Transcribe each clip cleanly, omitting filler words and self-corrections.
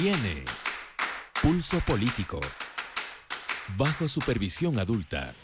Viene Pulso Político, bajo supervisión adulta.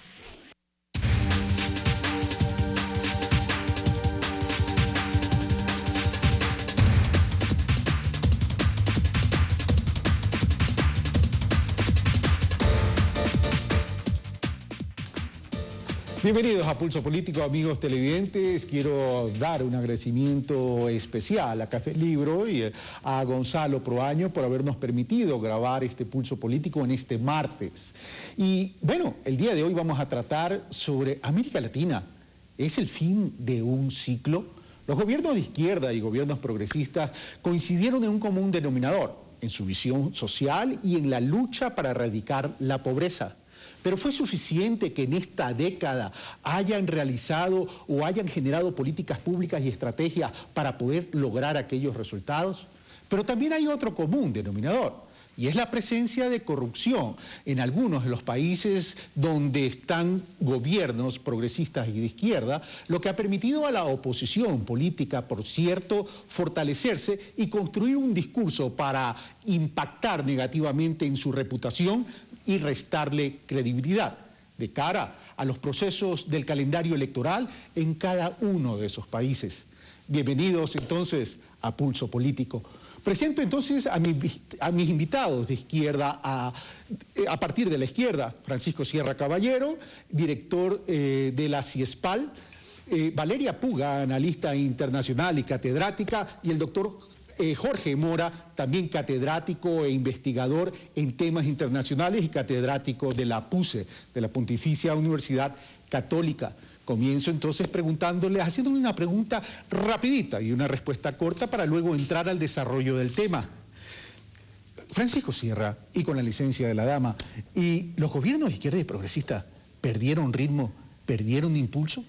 Bienvenidos a Pulso Político, amigos televidentes. Quiero dar un agradecimiento especial a Café Libro y a Gonzalo Proaño por habernos permitido grabar este Pulso Político en este martes. Y bueno, el día de hoy vamos a tratar sobre América Latina. ¿Es el fin de un ciclo? Los gobiernos de izquierda y gobiernos progresistas coincidieron en un común denominador, en su visión social y en la lucha para erradicar la pobreza. Pero ¿fue suficiente que en esta década hayan realizado o hayan generado políticas públicas y estrategias para poder lograr aquellos resultados? Pero también hay otro común denominador, y es la presencia de corrupción en algunos de los países donde están gobiernos progresistas y de izquierda, lo que ha permitido a la oposición política, por cierto, fortalecerse y construir un discurso para impactar negativamente en su reputación y restarle credibilidad de cara a los procesos del calendario electoral en cada uno de esos países. Bienvenidos entonces a Pulso Político. Presento entonces a mis invitados de izquierda, a partir de la izquierda: Francisco Sierra Caballero, director de la CIESPAL, Valeria Puga, analista internacional y catedrática, y el doctor Jorge Mora, también catedrático e investigador en temas internacionales y catedrático de la PUCE, de la Pontificia Universidad Católica. Comienzo entonces haciéndole una pregunta rapidita y una respuesta corta para luego entrar al desarrollo del tema. Francisco Sierra, y con la licencia de la dama, ¿y los gobiernos de izquierda y progresista perdieron ritmo, perdieron impulso?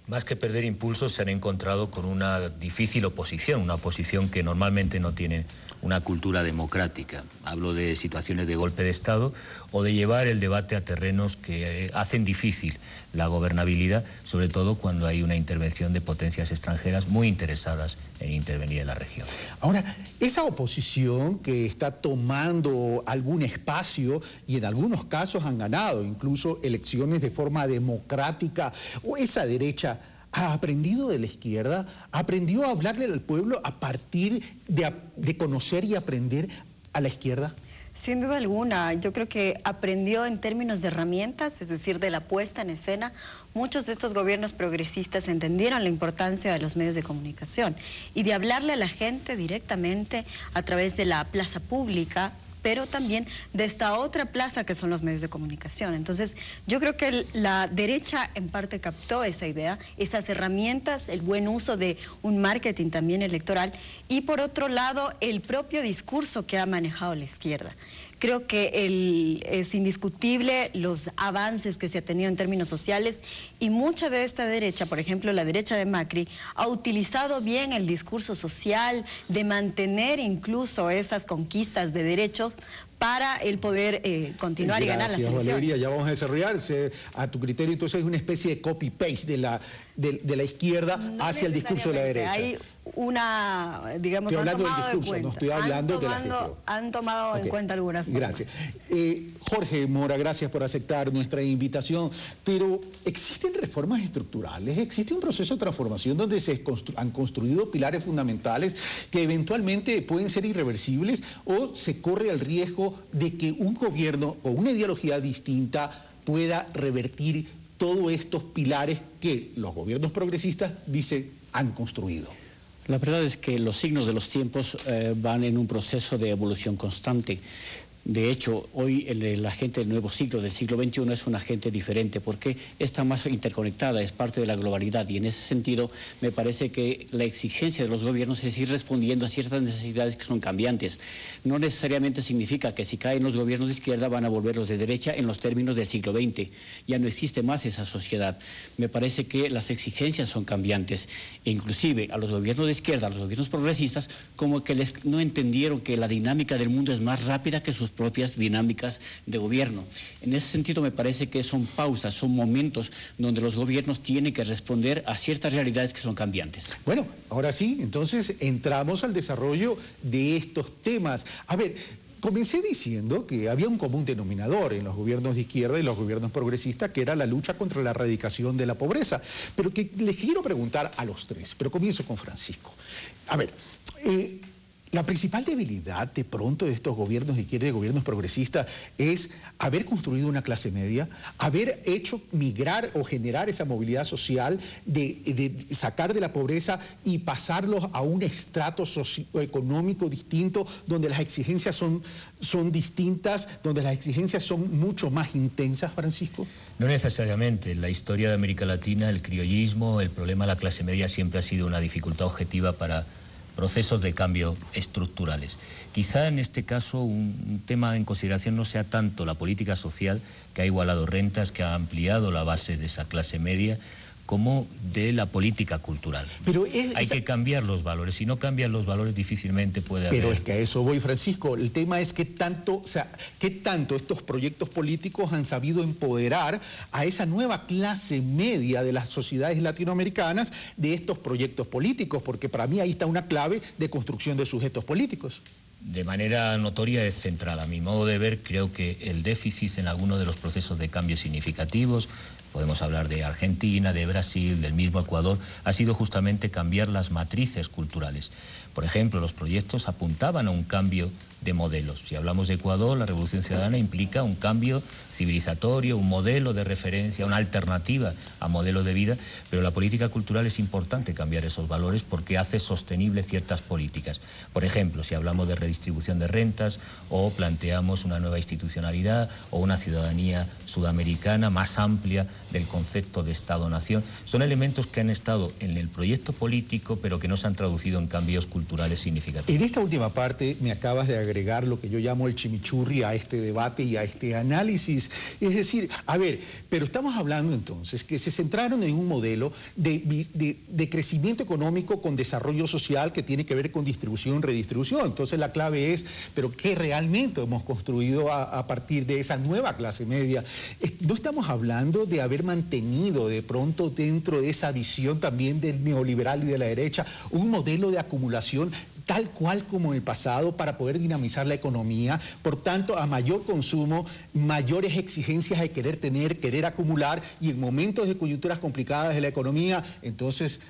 Más que perder impulso, se han encontrado con una difícil oposición, una oposición que normalmente no tiene una cultura democrática. Hablo de situaciones de golpe de Estado o de llevar el debate a terrenos que hacen difícil la gobernabilidad, sobre todo cuando hay una intervención de potencias extranjeras muy interesadas en intervenir en la región. Ahora, esa oposición que está tomando algún espacio y en algunos casos han ganado incluso elecciones de forma democrática, o esa derecha ha aprendido de la izquierda, aprendió a hablarle al pueblo a partir de conocer y aprender a la izquierda. Sin duda alguna, yo creo que aprendió en términos de herramientas, es decir, de la puesta en escena. Muchos de estos gobiernos progresistas entendieron la importancia de los medios de comunicación y de hablarle a la gente directamente a través de la plaza pública, pero también de esta otra plaza que son los medios de comunicación. Entonces, yo creo que la derecha en parte captó esa idea, esas herramientas, el buen uso de un marketing también electoral, y por otro lado, el propio discurso que ha manejado la izquierda. Creo que es indiscutible los avances que se ha tenido en términos sociales, y mucha de esta derecha, por ejemplo la derecha de Macri, ha utilizado bien el discurso social de mantener incluso esas conquistas de derechos para el poder continuar y ganar las elecciones. Valeria, ya vamos a desarrollar. A tu criterio, entonces, es una especie de copy-paste de la izquierda hacia el discurso de la derecha. Hay una, digamos, estoy hablando han tomado del discurso, en cuenta. No estoy hablando de la gestión. Han tomado en cuenta algunas formas. Gracias. Jorge Mora, gracias por aceptar nuestra invitación. Pero, ¿existen reformas estructurales? ¿Existe un proceso de transformación donde se han construido pilares fundamentales que eventualmente pueden ser irreversibles, o se corre el riesgo de que un gobierno con una ideología distinta pueda revertir todos estos pilares que los gobiernos progresistas, dicen, han construido? La verdad es que los signos de los tiempos van en un proceso de evolución constante. De hecho, hoy la gente del nuevo siglo, del siglo XXI, es una gente diferente porque está más interconectada, es parte de la globalidad, y en ese sentido me parece que la exigencia de los gobiernos es ir respondiendo a ciertas necesidades que son cambiantes. No necesariamente significa que si caen los gobiernos de izquierda van a volver los de derecha en los términos del siglo XX. Ya no existe más esa sociedad. Me parece que las exigencias son cambiantes, e inclusive a los gobiernos de izquierda, a los gobiernos progresistas, como que no entendieron que la dinámica del mundo es más rápida que sus propias dinámicas de gobierno. En ese sentido me parece que son pausas, son momentos donde los gobiernos tienen que responder a ciertas realidades que son cambiantes. Bueno, ahora sí, entonces entramos al desarrollo de estos temas. A ver, comencé diciendo que había un común denominador en los gobiernos de izquierda y los gobiernos progresistas, que era la lucha contra la erradicación de la pobreza. Pero que les quiero preguntar a los tres, pero comienzo con Francisco. A ver, la principal debilidad de pronto de estos gobiernos de izquierda y gobiernos progresistas es haber construido una clase media, haber hecho migrar o generar esa movilidad social, de sacar de la pobreza y pasarlos a un estrato socioeconómico distinto, donde las exigencias son distintas, donde las exigencias son mucho más intensas, Francisco. No necesariamente. En la historia de América Latina, el criollismo, el problema de la clase media siempre ha sido una dificultad objetiva para procesos de cambio estructurales. Quizá en este caso un tema en consideración no sea tanto la política social, que ha igualado rentas, que ha ampliado la base de esa clase media, como de la política cultural. Pero hay que cambiar los valores. Si no cambian los valores, difícilmente puede haber... Pero es que a eso voy, Francisco. El tema es qué tanto estos proyectos políticos han sabido empoderar a esa nueva clase media de las sociedades latinoamericanas de estos proyectos políticos, porque para mí ahí está una clave de construcción de sujetos políticos. De manera notoria es central. A mi modo de ver, creo que el déficit en algunos de los procesos de cambio significativos, podemos hablar de Argentina, de Brasil, del mismo Ecuador, ha sido justamente cambiar las matrices culturales. Por ejemplo, los proyectos apuntaban a un cambio de modelos. Si hablamos de Ecuador, la Revolución Ciudadana implica un cambio civilizatorio, un modelo de referencia, una alternativa a modelos de vida, pero la política cultural es importante cambiar esos valores porque hace sostenible ciertas políticas. Por ejemplo, si hablamos de redistribución de rentas o planteamos una nueva institucionalidad o una ciudadanía sudamericana más amplia del concepto de Estado-Nación, son elementos que han estado en el proyecto político pero que no se han traducido en cambios culturales significativos. En esta última parte me acabas de agregar lo que yo llamo el chimichurri a este debate y a este análisis. Es decir, a ver, pero estamos hablando entonces que se centraron en un modelo de crecimiento económico con desarrollo social que tiene que ver con distribución, redistribución. Entonces la clave es, pero ¿qué realmente hemos construido a partir de esa nueva clase media? No estamos hablando de haber mantenido de pronto dentro de esa visión también del neoliberal y de la derecha un modelo de acumulación tal cual como en el pasado para poder dinamizar la economía. Por tanto, a mayor consumo, mayores exigencias de querer tener, querer acumular, y en momentos de coyunturas complicadas de la economía, entonces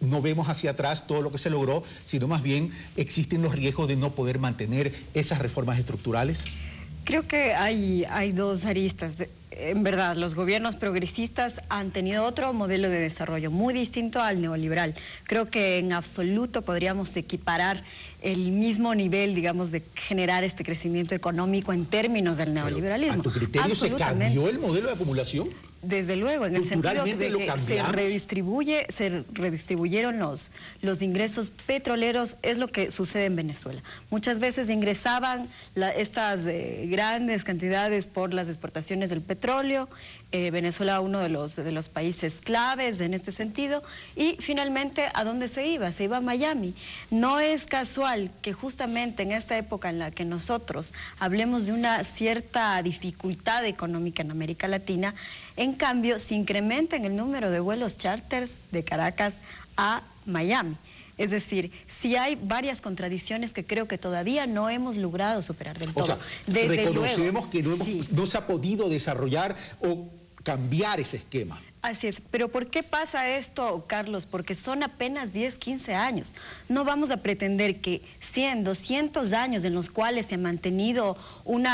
no vemos hacia atrás todo lo que se logró, sino más bien existen los riesgos de no poder mantener esas reformas estructurales. Creo que hay dos aristas. En verdad, los gobiernos progresistas han tenido otro modelo de desarrollo muy distinto al neoliberal. Creo que en absoluto podríamos equiparar el mismo nivel, digamos, de generar este crecimiento económico en términos del neoliberalismo. ¿A tu criterio se cambió el modelo de acumulación? Desde luego, en el sentido de que se redistribuyeron los ingresos petroleros, es lo que sucede en Venezuela. Muchas veces ingresaban estas grandes cantidades por las exportaciones del petróleo, Venezuela uno de los países claves en este sentido, y finalmente, ¿a dónde se iba? Se iba a Miami. No es casual que justamente en esta época en la que nosotros hablemos de una cierta dificultad económica en América Latina, en cambio, se incrementa en el número de vuelos charters de Caracas a Miami. Es decir, sí hay varias contradicciones que creo que todavía no hemos logrado superar del todo. O sea, reconocemos que no se ha podido desarrollar o cambiar ese esquema. Así es, pero ¿por qué pasa esto, Carlos? Porque son apenas 10, 15 años. No vamos a pretender que 100, 200 años en los cuales se ha mantenido un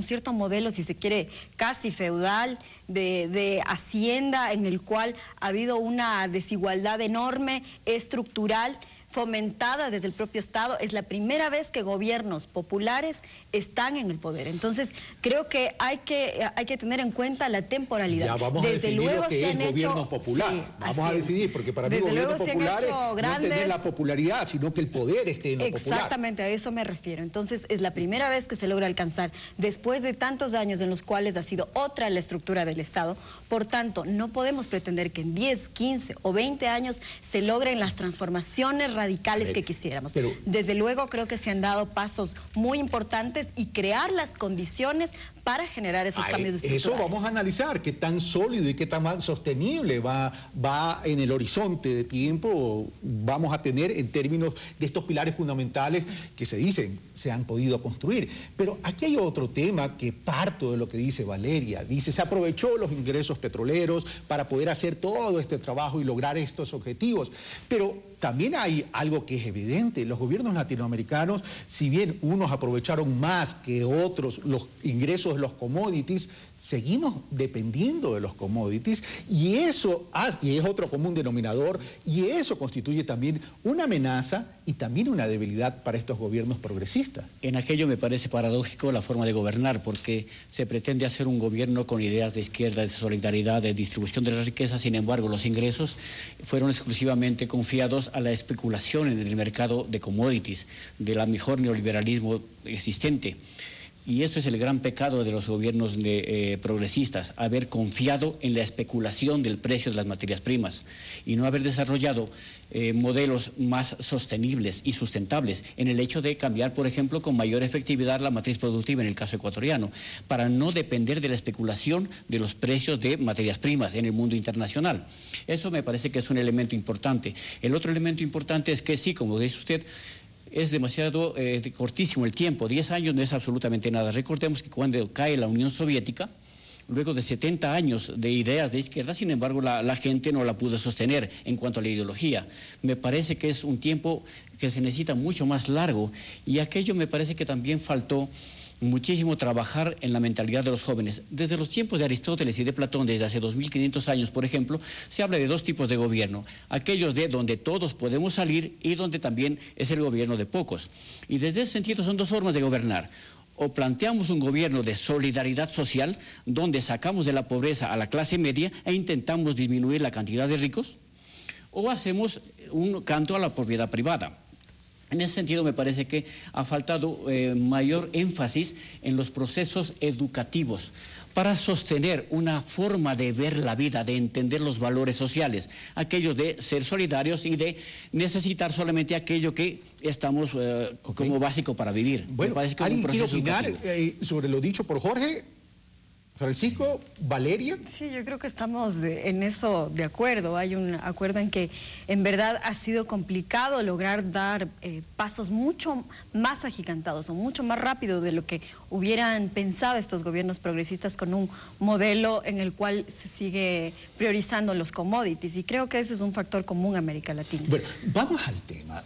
cierto modelo, si se quiere, casi feudal, de hacienda, en el cual ha habido una desigualdad enorme, estructural, fomentada desde el propio Estado. Es la primera vez que gobiernos populares están en el poder. Entonces, creo que hay que tener en cuenta la temporalidad. Ya vamos a definir lo que es gobierno popular. Sí, vamos a definir, porque para mí gobierno popular no es tener la popularidad, sino que el poder esté en lo popular. Exactamente, a eso me refiero. Entonces, es la primera vez que se logra alcanzar, después de tantos años en los cuales ha sido otra la estructura del Estado. Por tanto, no podemos pretender que en 10, 15 o 20 años se logren las transformaciones radicales que quisiéramos. Desde luego creo que se han dado pasos muy importantes y crear las condiciones para generar esos cambios estructurales. Eso vamos a analizar, qué tan sólido y qué tan sostenible va en el horizonte de tiempo vamos a tener en términos de estos pilares fundamentales que se han podido construir. Pero aquí hay otro tema que parto de lo que dice Valeria. Dice, se aprovechó los ingresos petroleros para poder hacer todo este trabajo y lograr estos objetivos. Pero también hay algo que es evidente. Los gobiernos latinoamericanos, si bien unos aprovecharon más que otros los ingresos de los commodities, seguimos dependiendo de los commodities y eso y es otro común denominador y eso constituye también una amenaza y también una debilidad para estos gobiernos progresistas. En aquello me parece paradójico la forma de gobernar, porque se pretende hacer un gobierno con ideas de izquierda, de solidaridad, de distribución de la riqueza. Sin embargo, los ingresos fueron exclusivamente confiados a la especulación en el mercado de commodities, del mejor neoliberalismo existente. Y eso es el gran pecado de los gobiernos progresistas, haber confiado en la especulación del precio de las materias primas y no haber desarrollado modelos más sostenibles y sustentables en el hecho de cambiar, por ejemplo, con mayor efectividad la matriz productiva en el caso ecuatoriano, para no depender de la especulación de los precios de materias primas en el mundo internacional. Eso me parece que es un elemento importante. El otro elemento importante es que sí, como dice usted, es demasiado cortísimo el tiempo, 10 años no es absolutamente nada. Recordemos que cuando cae la Unión Soviética, luego de 70 años de ideas de izquierda, sin embargo, la gente no la pudo sostener en cuanto a la ideología. Me parece que es un tiempo que se necesita mucho más largo y aquello me parece que también faltó muchísimo trabajar en la mentalidad de los jóvenes. Desde los tiempos de Aristóteles y de Platón, desde hace 2500 años, por ejemplo, se habla de dos tipos de gobierno. Aquellos de donde todos podemos salir y donde también es el gobierno de pocos. Y desde ese sentido son dos formas de gobernar. O planteamos un gobierno de solidaridad social, donde sacamos de la pobreza a la clase media e intentamos disminuir la cantidad de ricos, o hacemos un canto a la propiedad privada. En ese sentido me parece que ha faltado mayor énfasis en los procesos educativos para sostener una forma de ver la vida, de entender los valores sociales, aquellos de ser solidarios y de necesitar solamente aquello que estamos como básico para vivir. Bueno, ¿alguien quiere opinar sobre lo dicho por Jorge? Francisco, Valeria. Sí, yo creo que estamos en eso de acuerdo. Hay un acuerdo en que en verdad ha sido complicado lograr dar pasos mucho más agigantados o mucho más rápido de lo que hubieran pensado estos gobiernos progresistas con un modelo en el cual se sigue priorizando los commodities y creo que ese es un factor común a América Latina. Bueno, vamos al tema.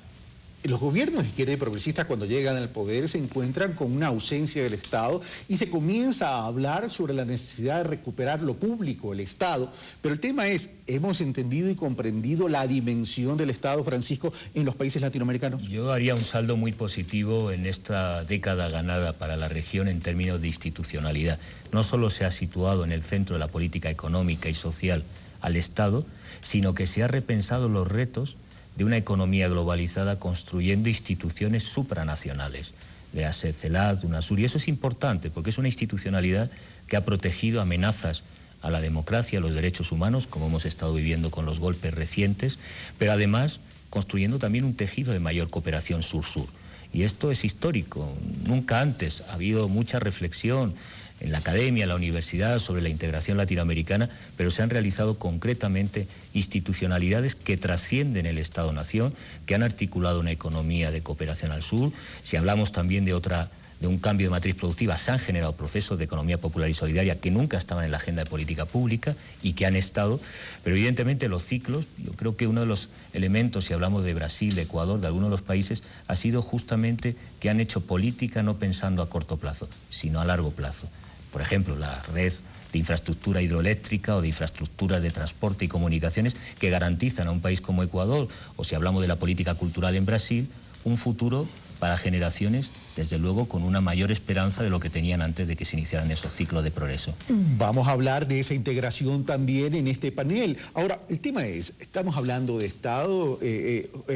Los gobiernos de izquierda y progresistas cuando llegan al poder se encuentran con una ausencia del Estado y se comienza a hablar sobre la necesidad de recuperar lo público, el Estado. Pero el tema es, ¿hemos entendido y comprendido la dimensión del Estado, Francisco, en los países latinoamericanos? Yo haría un saldo muy positivo en esta década ganada para la región en términos de institucionalidad. No solo se ha situado en el centro de la política económica y social al Estado, sino que se ha repensado los retos de una economía globalizada construyendo instituciones supranacionales, de CELAC, UNASUR, y eso es importante porque es una institucionalidad que ha protegido amenazas a la democracia, a los derechos humanos, como hemos estado viviendo con los golpes recientes, pero además construyendo también un tejido de mayor cooperación sur-sur. Y esto es histórico, nunca antes ha habido mucha reflexión en la academia, en la universidad, sobre la integración latinoamericana, pero se han realizado concretamente institucionalidades que trascienden el Estado-Nación, que han articulado una economía de cooperación al sur. Si hablamos también de un cambio de matriz productiva, se han generado procesos de economía popular y solidaria que nunca estaban en la agenda de política pública y que han estado, pero evidentemente los ciclos, yo creo que uno de los elementos, si hablamos de Brasil, de Ecuador, de algunos de los países, ha sido justamente que han hecho política no pensando a corto plazo, sino a largo plazo. Por ejemplo, la red de infraestructura hidroeléctrica o de infraestructura de transporte y comunicaciones que garantizan a un país como Ecuador, o si hablamos de la política cultural en Brasil, un futuro para generaciones, desde luego, con una mayor esperanza de lo que tenían antes de que se iniciaran esos ciclos de progreso. Vamos a hablar de esa integración también en este panel. Ahora, el tema es, estamos hablando de Estado,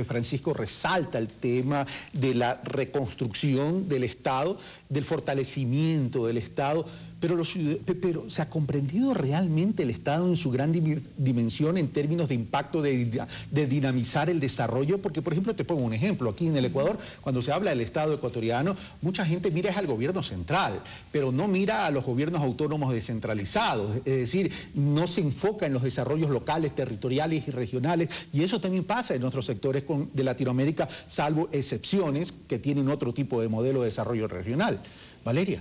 Francisco resalta el tema de la reconstrucción del Estado, del fortalecimiento del Estado, Pero ¿se ha comprendido realmente el Estado en su gran dimensión en términos de impacto de dinamizar el desarrollo? Porque, por ejemplo, te pongo un ejemplo. Aquí en el Ecuador, cuando se habla del Estado ecuatoriano, mucha gente mira al gobierno central, pero no mira a los gobiernos autónomos descentralizados. Es decir, no se enfoca en los desarrollos locales, territoriales y regionales. Y eso también pasa en otros sectores de Latinoamérica, salvo excepciones que tienen otro tipo de modelo de desarrollo regional. Valeria.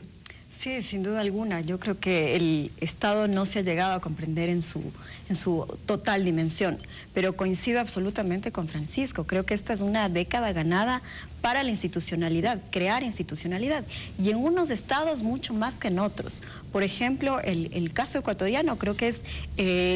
Sí, sin duda alguna. Yo creo que el Estado no se ha llegado a comprender en su total dimensión, pero coincido absolutamente con Francisco. Creo que esta es una década ganada para la institucionalidad, crear institucionalidad, y en unos estados mucho más que en otros. Por ejemplo, el caso ecuatoriano creo que es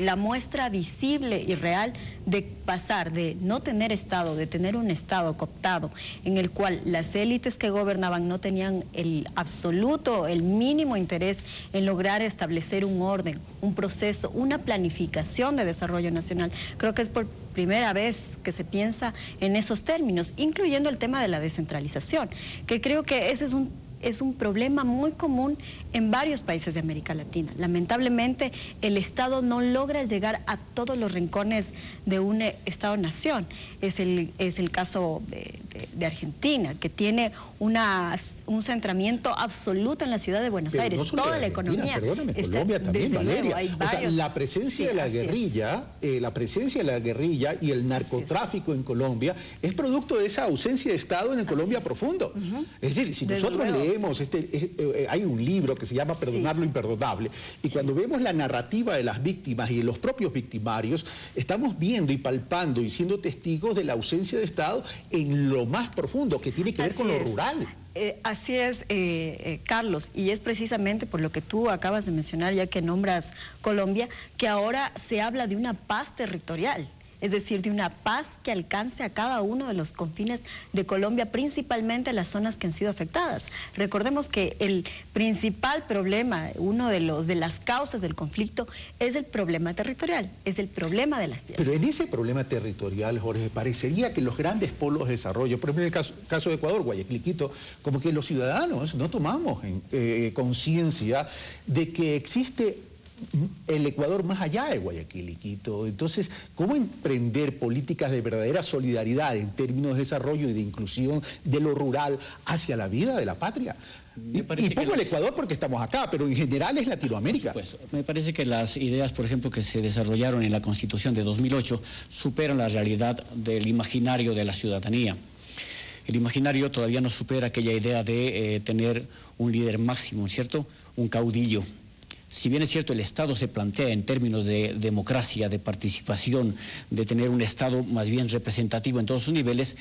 la muestra visible y real de pasar de no tener Estado, de tener un Estado cooptado, en el cual las élites que gobernaban no tenían el absoluto, el mínimo interés en lograr establecer un orden, un proceso, una planificación de desarrollo nacional. Creo que es por primera vez que se piensa en esos términos, incluyendo el tema de la descentralización, que creo que ese es un problema muy común en varios países de América Latina. Lamentablemente, el Estado no logra llegar a todos los rincones de un Estado-nación. Es el caso de Argentina, que tiene un centramiento absoluto en la ciudad de Buenos Aires. No solo toda la Argentina, economía. Perdóname, Colombia también, Valeria. Luego, o sea, la presencia de la guerrilla, y el narcotráfico en Colombia es producto de esa ausencia de Estado en el Colombia profundo. Es decir, si nosotros leemos, hay un libro que se llama Perdonar lo imperdonable, y cuando vemos la narrativa de las víctimas y de los propios victimarios, estamos viendo y palpando y siendo testigos de la ausencia de Estado en lo más profundo, que tiene que ver con lo rural. Así es, Carlos, y es precisamente por lo que tú acabas de mencionar, ya que nombras Colombia, que ahora se habla de una paz territorial. Es decir, de una paz que alcance a cada uno de los confines de Colombia, principalmente las zonas que han sido afectadas. Recordemos que el principal problema, uno de las causas del conflicto, es el problema territorial, es el problema de las tierras. Pero en ese problema territorial, Jorge, parecería que los grandes polos de desarrollo, por ejemplo en el caso de Ecuador, Guayaquil y Quito, como que los ciudadanos no tomamos conciencia de que existe el Ecuador más allá de Guayaquil y Quito. Entonces, ¿cómo emprender políticas de verdadera solidaridad en términos de desarrollo y de inclusión de lo rural hacia la vida de la patria? Y pongo el Ecuador porque estamos acá, pero en general es Latinoamérica. Por supuesto. Me parece que las ideas, por ejemplo, que se desarrollaron en la Constitución de 2008 superan la realidad del imaginario de la ciudadanía. El imaginario todavía no supera aquella idea de tener un líder máximo, ¿cierto? Un caudillo. Si bien es cierto, el Estado se plantea en términos de democracia, de participación, de tener un Estado más bien representativo en todos sus niveles,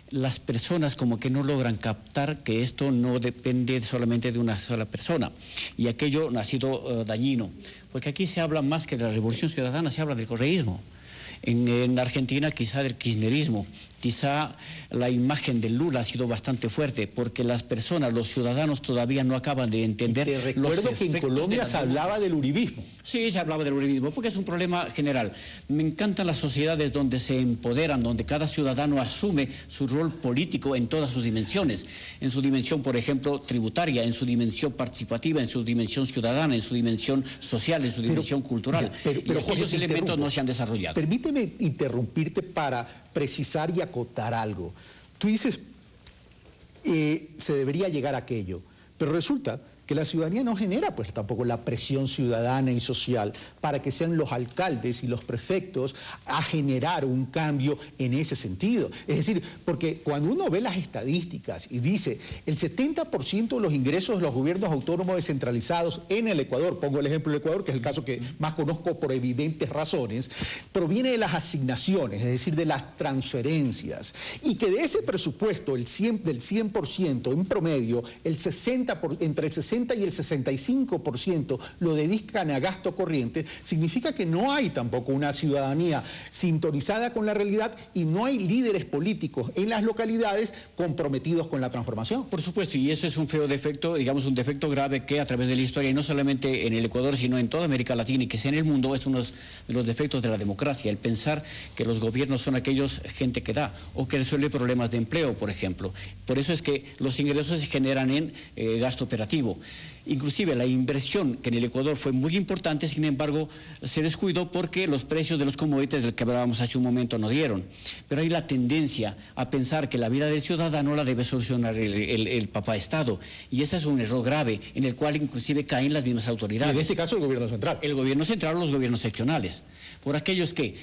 las personas como que no logran captar que esto no depende solamente de una sola persona. Y aquello ha sido dañino, porque aquí se habla más que de la Revolución Ciudadana, se habla del correísmo. En Argentina quizá del kirchnerismo, quizá la imagen de Lula ha sido bastante fuerte porque las personas, los ciudadanos todavía no acaban de entender. Y te recuerdo que en Colombia se hablaba del uribismo. Sí, se hablaba del uribismo porque es un problema general. Me encantan las sociedades donde se empoderan, donde cada ciudadano asume su rol político en todas sus dimensiones. En su dimensión, por ejemplo, tributaria, en su dimensión participativa, en su dimensión ciudadana, en su dimensión social, en su dimensión cultural. Pero aquellos elementos no se han desarrollado. Permíteme interrumpirte para precisar y acotar algo. Tú dices, se debería llegar a aquello, pero resulta que la ciudadanía no genera pues tampoco la presión ciudadana y social para que sean los alcaldes y los prefectos a generar un cambio en ese sentido. Es decir, porque cuando uno ve las estadísticas y dice el 70% de los ingresos de los gobiernos autónomos descentralizados en el Ecuador, pongo el ejemplo del Ecuador, que es el caso que más conozco por evidentes razones, proviene de las asignaciones, es decir, de las transferencias, y que de ese presupuesto del 100% en promedio, entre el 60 y el 65% lo dedican a gasto corriente, significa que no hay tampoco una ciudadanía sintonizada con la realidad y no hay líderes políticos en las localidades comprometidos con la transformación. Por supuesto, y eso es un feo defecto, digamos un defecto grave que a través de la historia, y no solamente en el Ecuador, sino en toda América Latina y que sea en el mundo, es uno de los defectos de la democracia, el pensar que los gobiernos son aquellos gente que da o que resuelve problemas de empleo, por ejemplo. Por eso es que los ingresos se generan en gasto operativo. Inclusive la inversión que en el Ecuador fue muy importante, sin embargo, se descuidó porque los precios de los commodities del que hablábamos hace un momento no dieron. Pero hay la tendencia a pensar que la vida del ciudadano la debe solucionar el papá Estado. Y ese es un error grave, en el cual inclusive caen las mismas autoridades. Y en este caso el gobierno central. El gobierno central o los gobiernos seccionales. Por aquellos que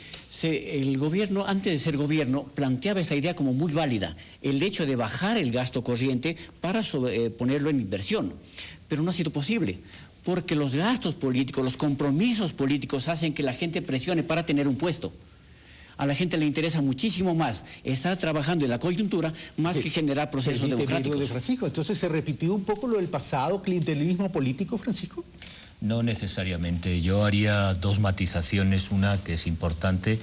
el gobierno, antes de ser gobierno, planteaba esta idea como muy válida, el hecho de bajar el gasto corriente para ponerlo en inversión. Pero no ha sido posible, porque los gastos políticos, los compromisos políticos hacen que la gente presione para tener un puesto. A la gente le interesa muchísimo más estar trabajando en la coyuntura más que generar procesos democráticos. De Francisco, entonces se repitió un poco lo del pasado clientelismo político, Francisco. No necesariamente. Yo haría dos matizaciones. Una que es importante.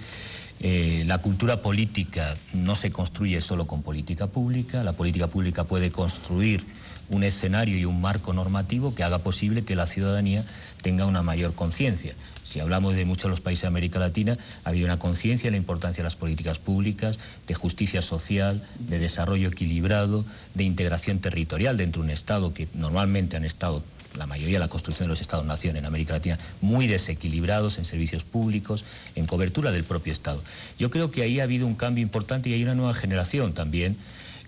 La cultura política no se construye solo con política pública. La política pública puede construir un escenario y un marco normativo que haga posible que la ciudadanía tenga una mayor conciencia. Si hablamos de muchos de los países de América Latina, ha habido una conciencia de la importancia de las políticas públicas, de justicia social, de desarrollo equilibrado, de integración territorial dentro de un Estado que normalmente han estado, la mayoría de la construcción de los Estados-nación en América Latina, muy desequilibrados en servicios públicos, en cobertura del propio Estado. Yo creo que ahí ha habido un cambio importante y hay una nueva generación también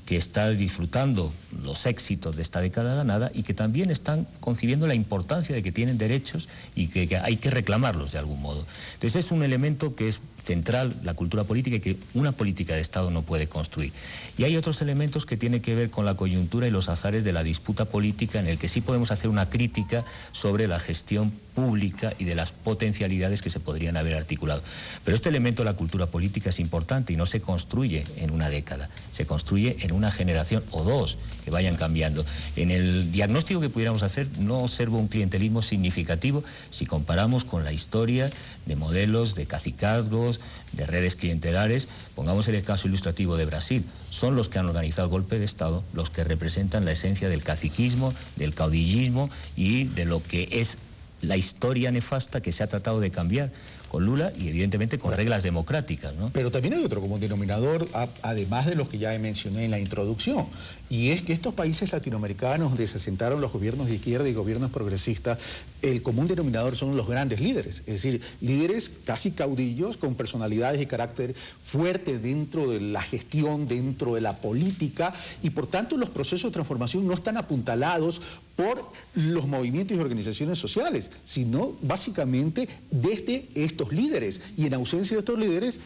que está disfrutando los éxitos de esta década ganada y que también están concibiendo la importancia de que tienen derechos y que hay que reclamarlos de algún modo. Entonces es un elemento que es central, la cultura política, y que una política de Estado no puede construir. Y hay otros elementos que tienen que ver con la coyuntura y los azares de la disputa política, en el que sí podemos hacer una crítica sobre la gestión pública y de las potencialidades que se podrían haber articulado. Pero este elemento de la cultura política es importante y no se construye en una década, se construye en una generación o dos que vayan cambiando. En el diagnóstico que pudiéramos hacer no observo un clientelismo significativo si comparamos con la historia de modelos de cacicazgos, de redes clientelares. Pongamos el caso ilustrativo de Brasil. Son los que han organizado el golpe de Estado los que representan la esencia del caciquismo, del caudillismo y de lo que es la historia nefasta que se ha tratado de cambiar con Lula y evidentemente con reglas democráticas, ¿no? Pero también hay otro común denominador, además de los que ya mencioné en la introducción, y es que estos países latinoamericanos donde se asentaron los gobiernos de izquierda y gobiernos progresistas, el común denominador son los grandes líderes, es decir, líderes casi caudillos con personalidades y carácter fuerte dentro de la gestión, dentro de la política, y por tanto los procesos de transformación no están apuntalados por los movimientos y organizaciones sociales, sino básicamente desde estos líderes, y en ausencia de estos líderes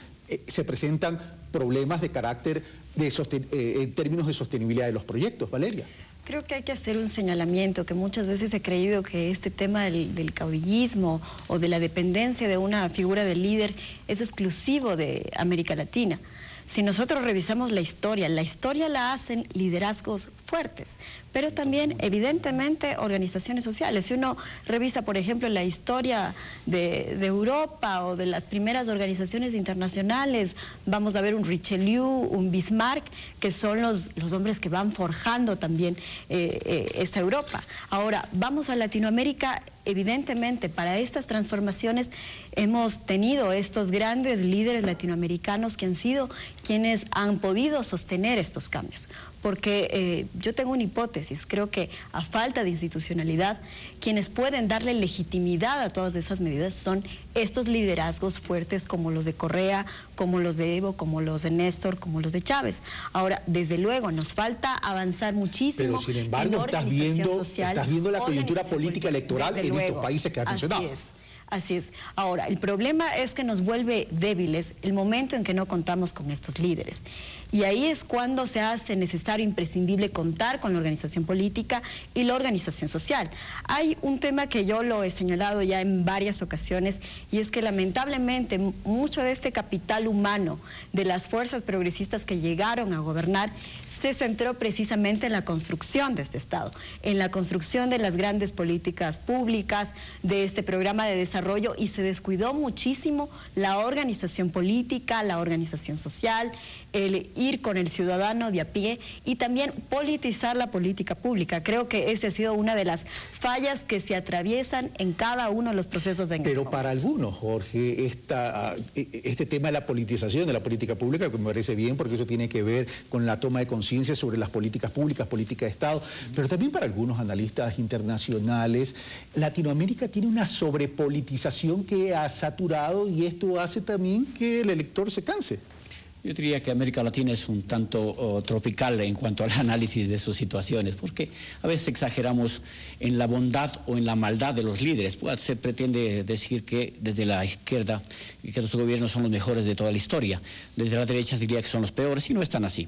se presentan problemas de carácter en términos de sostenibilidad de los proyectos. Valeria. Creo que hay que hacer un señalamiento, que muchas veces he creído que este tema del caudillismo o de la dependencia de una figura de líder es exclusivo de América Latina. Si nosotros revisamos la historia la hacen liderazgos fuertes, pero también evidentemente organizaciones sociales. Si uno revisa, por ejemplo, la historia de Europa o de las primeras organizaciones internacionales, vamos a ver un Richelieu, un Bismarck, que son los hombres que van forjando también esta Europa. Ahora, vamos a Latinoamérica. Evidentemente, para estas transformaciones hemos tenido estos grandes líderes latinoamericanos que han sido quienes han podido sostener estos cambios. Porque yo tengo una hipótesis, creo que a falta de institucionalidad, quienes pueden darle legitimidad a todas esas medidas son estos liderazgos fuertes como los de Correa, como los de Evo, como los de Néstor, como los de Chávez. Ahora, desde luego, nos falta avanzar muchísimo. Pero sin embargo, estás viendo la coyuntura política electoral en estos países que has mencionado. Así es. Así es. Ahora, el problema es que nos vuelve débiles el momento en que no contamos con estos líderes. Y ahí es cuando se hace necesario, imprescindible, contar con la organización política y la organización social. Hay un tema que yo lo he señalado ya en varias ocasiones, y es que lamentablemente mucho de este capital humano de las fuerzas progresistas que llegaron a gobernar se centró precisamente en la construcción de este Estado, en la construcción de las grandes políticas públicas, de este programa de desarrollo, y se descuidó muchísimo la organización política, la organización social, el ir con el ciudadano de a pie y también politizar la política pública. Creo que esa ha sido una de las fallas que se atraviesan en cada uno de los procesos de Pero para algunos, Jorge, este tema de la politización de la política pública, que me parece bien porque eso tiene que ver con la toma de conciencia conciencia sobre las políticas públicas, política de Estado, pero también para algunos analistas internacionales, Latinoamérica tiene una sobrepolitización que ha saturado y esto hace también que el elector se canse. Yo diría que América Latina es un tanto tropical en cuanto al análisis de sus situaciones, porque a veces exageramos en la bondad o en la maldad de los líderes. Se pretende decir que desde la izquierda que los gobiernos son los mejores de toda la historia. Desde la derecha diría que son los peores y no están así.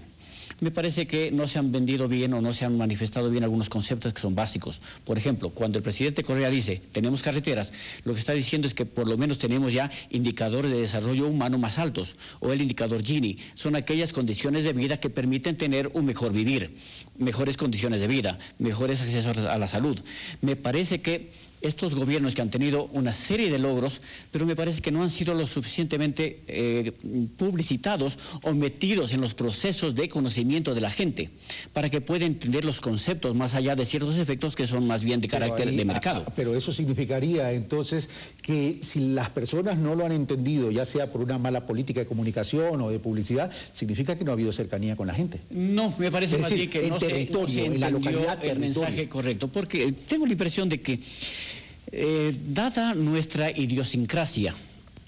Me parece que no se han vendido bien o no se han manifestado bien algunos conceptos que son básicos. Por ejemplo, cuando el presidente Correa dice, tenemos carreteras, lo que está diciendo es que por lo menos tenemos ya indicadores de desarrollo humano más altos, o el indicador Gini. Son aquellas condiciones de vida que permiten tener un mejor vivir, mejores condiciones de vida, mejores accesos a la salud. Me parece que estos gobiernos que han tenido una serie de logros, pero me parece que no han sido lo suficientemente publicitados o metidos en los procesos de conocimiento de la gente, para que pueda entender los conceptos más allá de ciertos efectos que son más bien de carácter de mercado. Pero eso significaría entonces que si las personas no lo han entendido, ya sea por una mala política de comunicación o de publicidad, significa que no ha habido cercanía con la gente. No, me parece más bien que no se en la localidad, el mensaje correcto, porque tengo la impresión de que dada nuestra idiosincrasia,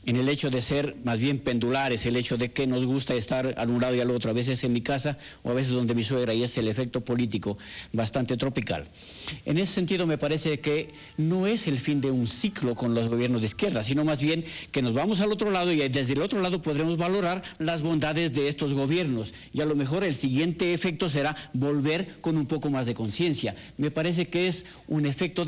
en el hecho de ser más bien pendulares, el hecho de que nos gusta estar al un lado y al otro, a veces en mi casa o a veces donde mi suegra, y es el efecto político bastante tropical. En ese sentido me parece que no es el fin de un ciclo con los gobiernos de izquierda, sino más bien que nos vamos al otro lado y desde el otro lado podremos valorar las bondades de estos gobiernos y a lo mejor el siguiente efecto será volver con un poco más de conciencia. Me parece que es un efecto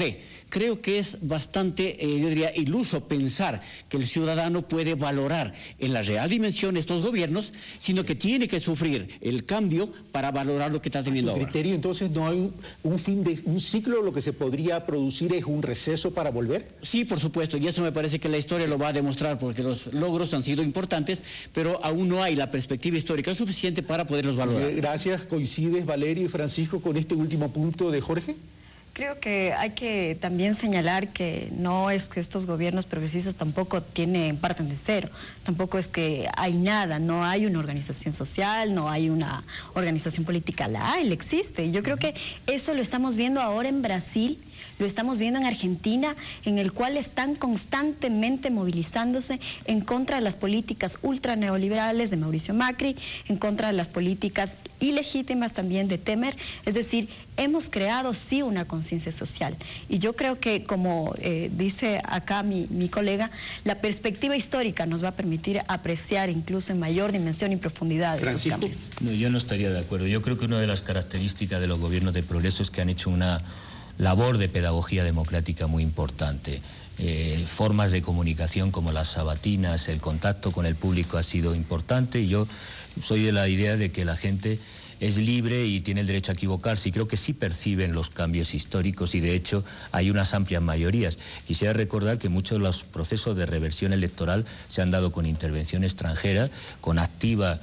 creo que es bastante, yo diría, iluso pensar que el ciudadano puede valorar en la real dimensión estos gobiernos, sino que tiene que sufrir el cambio para valorar lo que está teniendo ahora. ¿Criterio entonces no hay un fin de un ciclo? ¿Lo que se podría producir es un receso para volver? Sí, por supuesto, y eso me parece que la historia lo va a demostrar, porque los logros han sido importantes, pero aún no hay la perspectiva histórica suficiente para poderlos valorar. Gracias. ¿Coincides, Valeria y Francisco, con este último punto de Jorge? Creo que hay que también señalar que no es que estos gobiernos progresistas tampoco parten de cero, tampoco es que hay nada, no hay una organización social, no hay una organización política, la hay, existe. Yo creo que eso lo estamos viendo ahora en Brasil, lo estamos viendo en Argentina, en el cual están constantemente movilizándose en contra de las políticas ultra neoliberales de Mauricio Macri, en contra de las políticas ilegítimas también de Temer. Es decir, hemos creado sí una conciencia social. Y yo creo que, como dice acá mi colega, la perspectiva histórica nos va a permitir apreciar incluso en mayor dimensión y profundidad estos cambios. No, yo no estaría de acuerdo. Yo creo que una de las características de los gobiernos de progreso es que han hecho una labor de pedagogía democrática muy importante. Formas de comunicación como las sabatinas, el contacto con el público ha sido importante, y yo soy de la idea de que la gente es libre y tiene el derecho a equivocarse, y creo que sí perciben los cambios históricos, y de hecho hay unas amplias mayorías. Quisiera recordar que muchos de los procesos de reversión electoral se han dado con intervención extranjera, con activa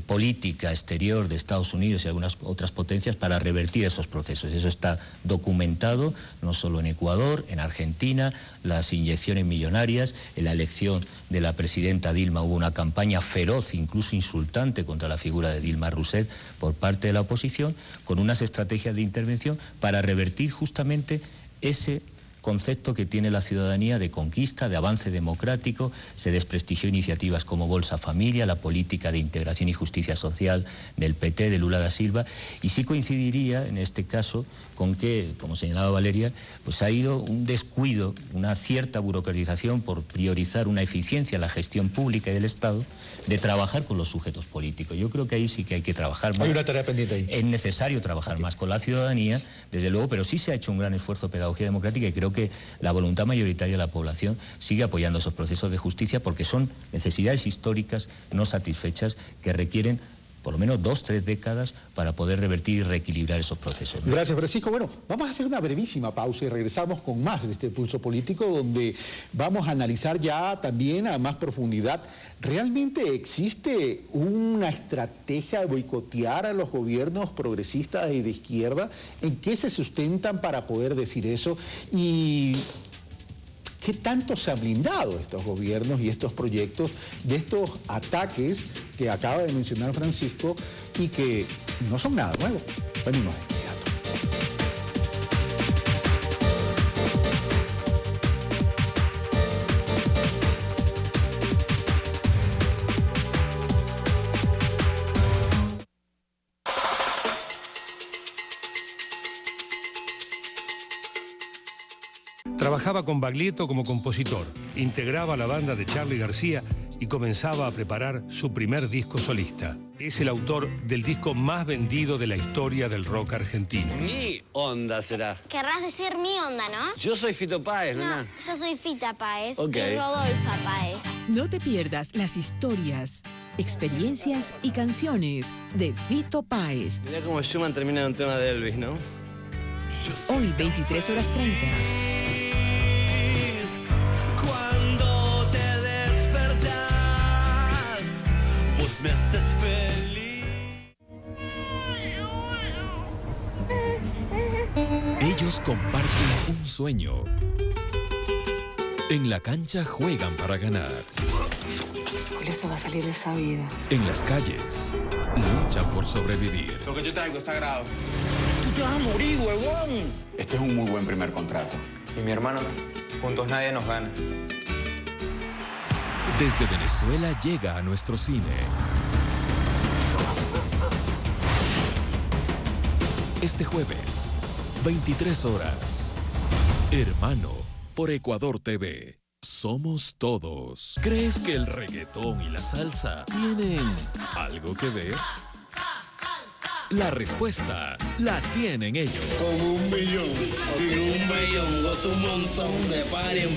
política exterior de Estados Unidos y algunas otras potencias para revertir esos procesos. Eso está documentado no solo en Ecuador, en Argentina, las inyecciones millonarias. En la elección de la presidenta Dilma hubo una campaña feroz, incluso insultante, contra la figura de Dilma Rousseff por parte de la oposición, con unas estrategias de intervención para revertir justamente ese concepto que tiene la ciudadanía de conquista, de avance democrático. Se desprestigió iniciativas como Bolsa Familia, la política de integración y justicia social del PT, de Lula da Silva, y sí coincidiría en este caso con que, como señalaba Valeria, pues ha ido un descuido, una cierta burocratización por priorizar una eficiencia en la gestión pública y del Estado, de trabajar con los sujetos políticos. Yo creo que ahí sí que hay que trabajar más. Hay una tarea pendiente ahí. Es necesario trabajar más con la ciudadanía, desde luego, pero sí se ha hecho un gran esfuerzo de pedagogía democrática, y creo que la voluntad mayoritaria de la población sigue apoyando esos procesos de justicia, porque son necesidades históricas no satisfechas que requieren por lo menos 2 o 3 décadas para poder revertir y reequilibrar esos procesos, ¿no? Gracias, Francisco. Bueno, vamos a hacer una brevísima pausa y regresamos con más de este Pulso Político, donde vamos a analizar ya también a más profundidad. ¿Realmente existe una estrategia de boicotear a los gobiernos progresistas y de izquierda? ¿En qué se sustentan para poder decir eso? Y ¿Qué tanto se han blindado estos gobiernos y estos proyectos de estos ataques que acaba de mencionar Francisco y que no son nada nuevo? Venimos de inmediato. Trabajaba con Baglietto como compositor, integraba la banda de Charly García y comenzaba a preparar su primer disco solista. Es el autor del disco más vendido de la historia del rock argentino. Mi onda será. Querrás decir mi onda, ¿no? Yo soy Fito Páez, ¿no? No, yo soy Fita Páez Ok. y Rodolfa Páez. No te pierdas las historias, experiencias y canciones de Fito Páez. Mirá cómo Schumann termina en un tema de Elvis, ¿no? Hoy 23:30. Cuando te despertás, vos me haces feliz. Ellos comparten un sueño. En la cancha juegan para ganar. Julio se va a salir de esa vida. En las calles luchan por sobrevivir. Lo que yo traigo es sagrado. ¡Tú te vas a morir, huevón! Este es un muy buen primer contrato. Y mi hermano, juntos nadie nos gana. Desde Venezuela llega a nuestro cine. Este jueves, 23 horas. Hermano, por Ecuador TV. Somos todos. ¿Crees que el reggaetón y la salsa tienen algo que ver? La respuesta la tienen ellos. Con 1 millón, sin 1 millón, gozo un montón de paren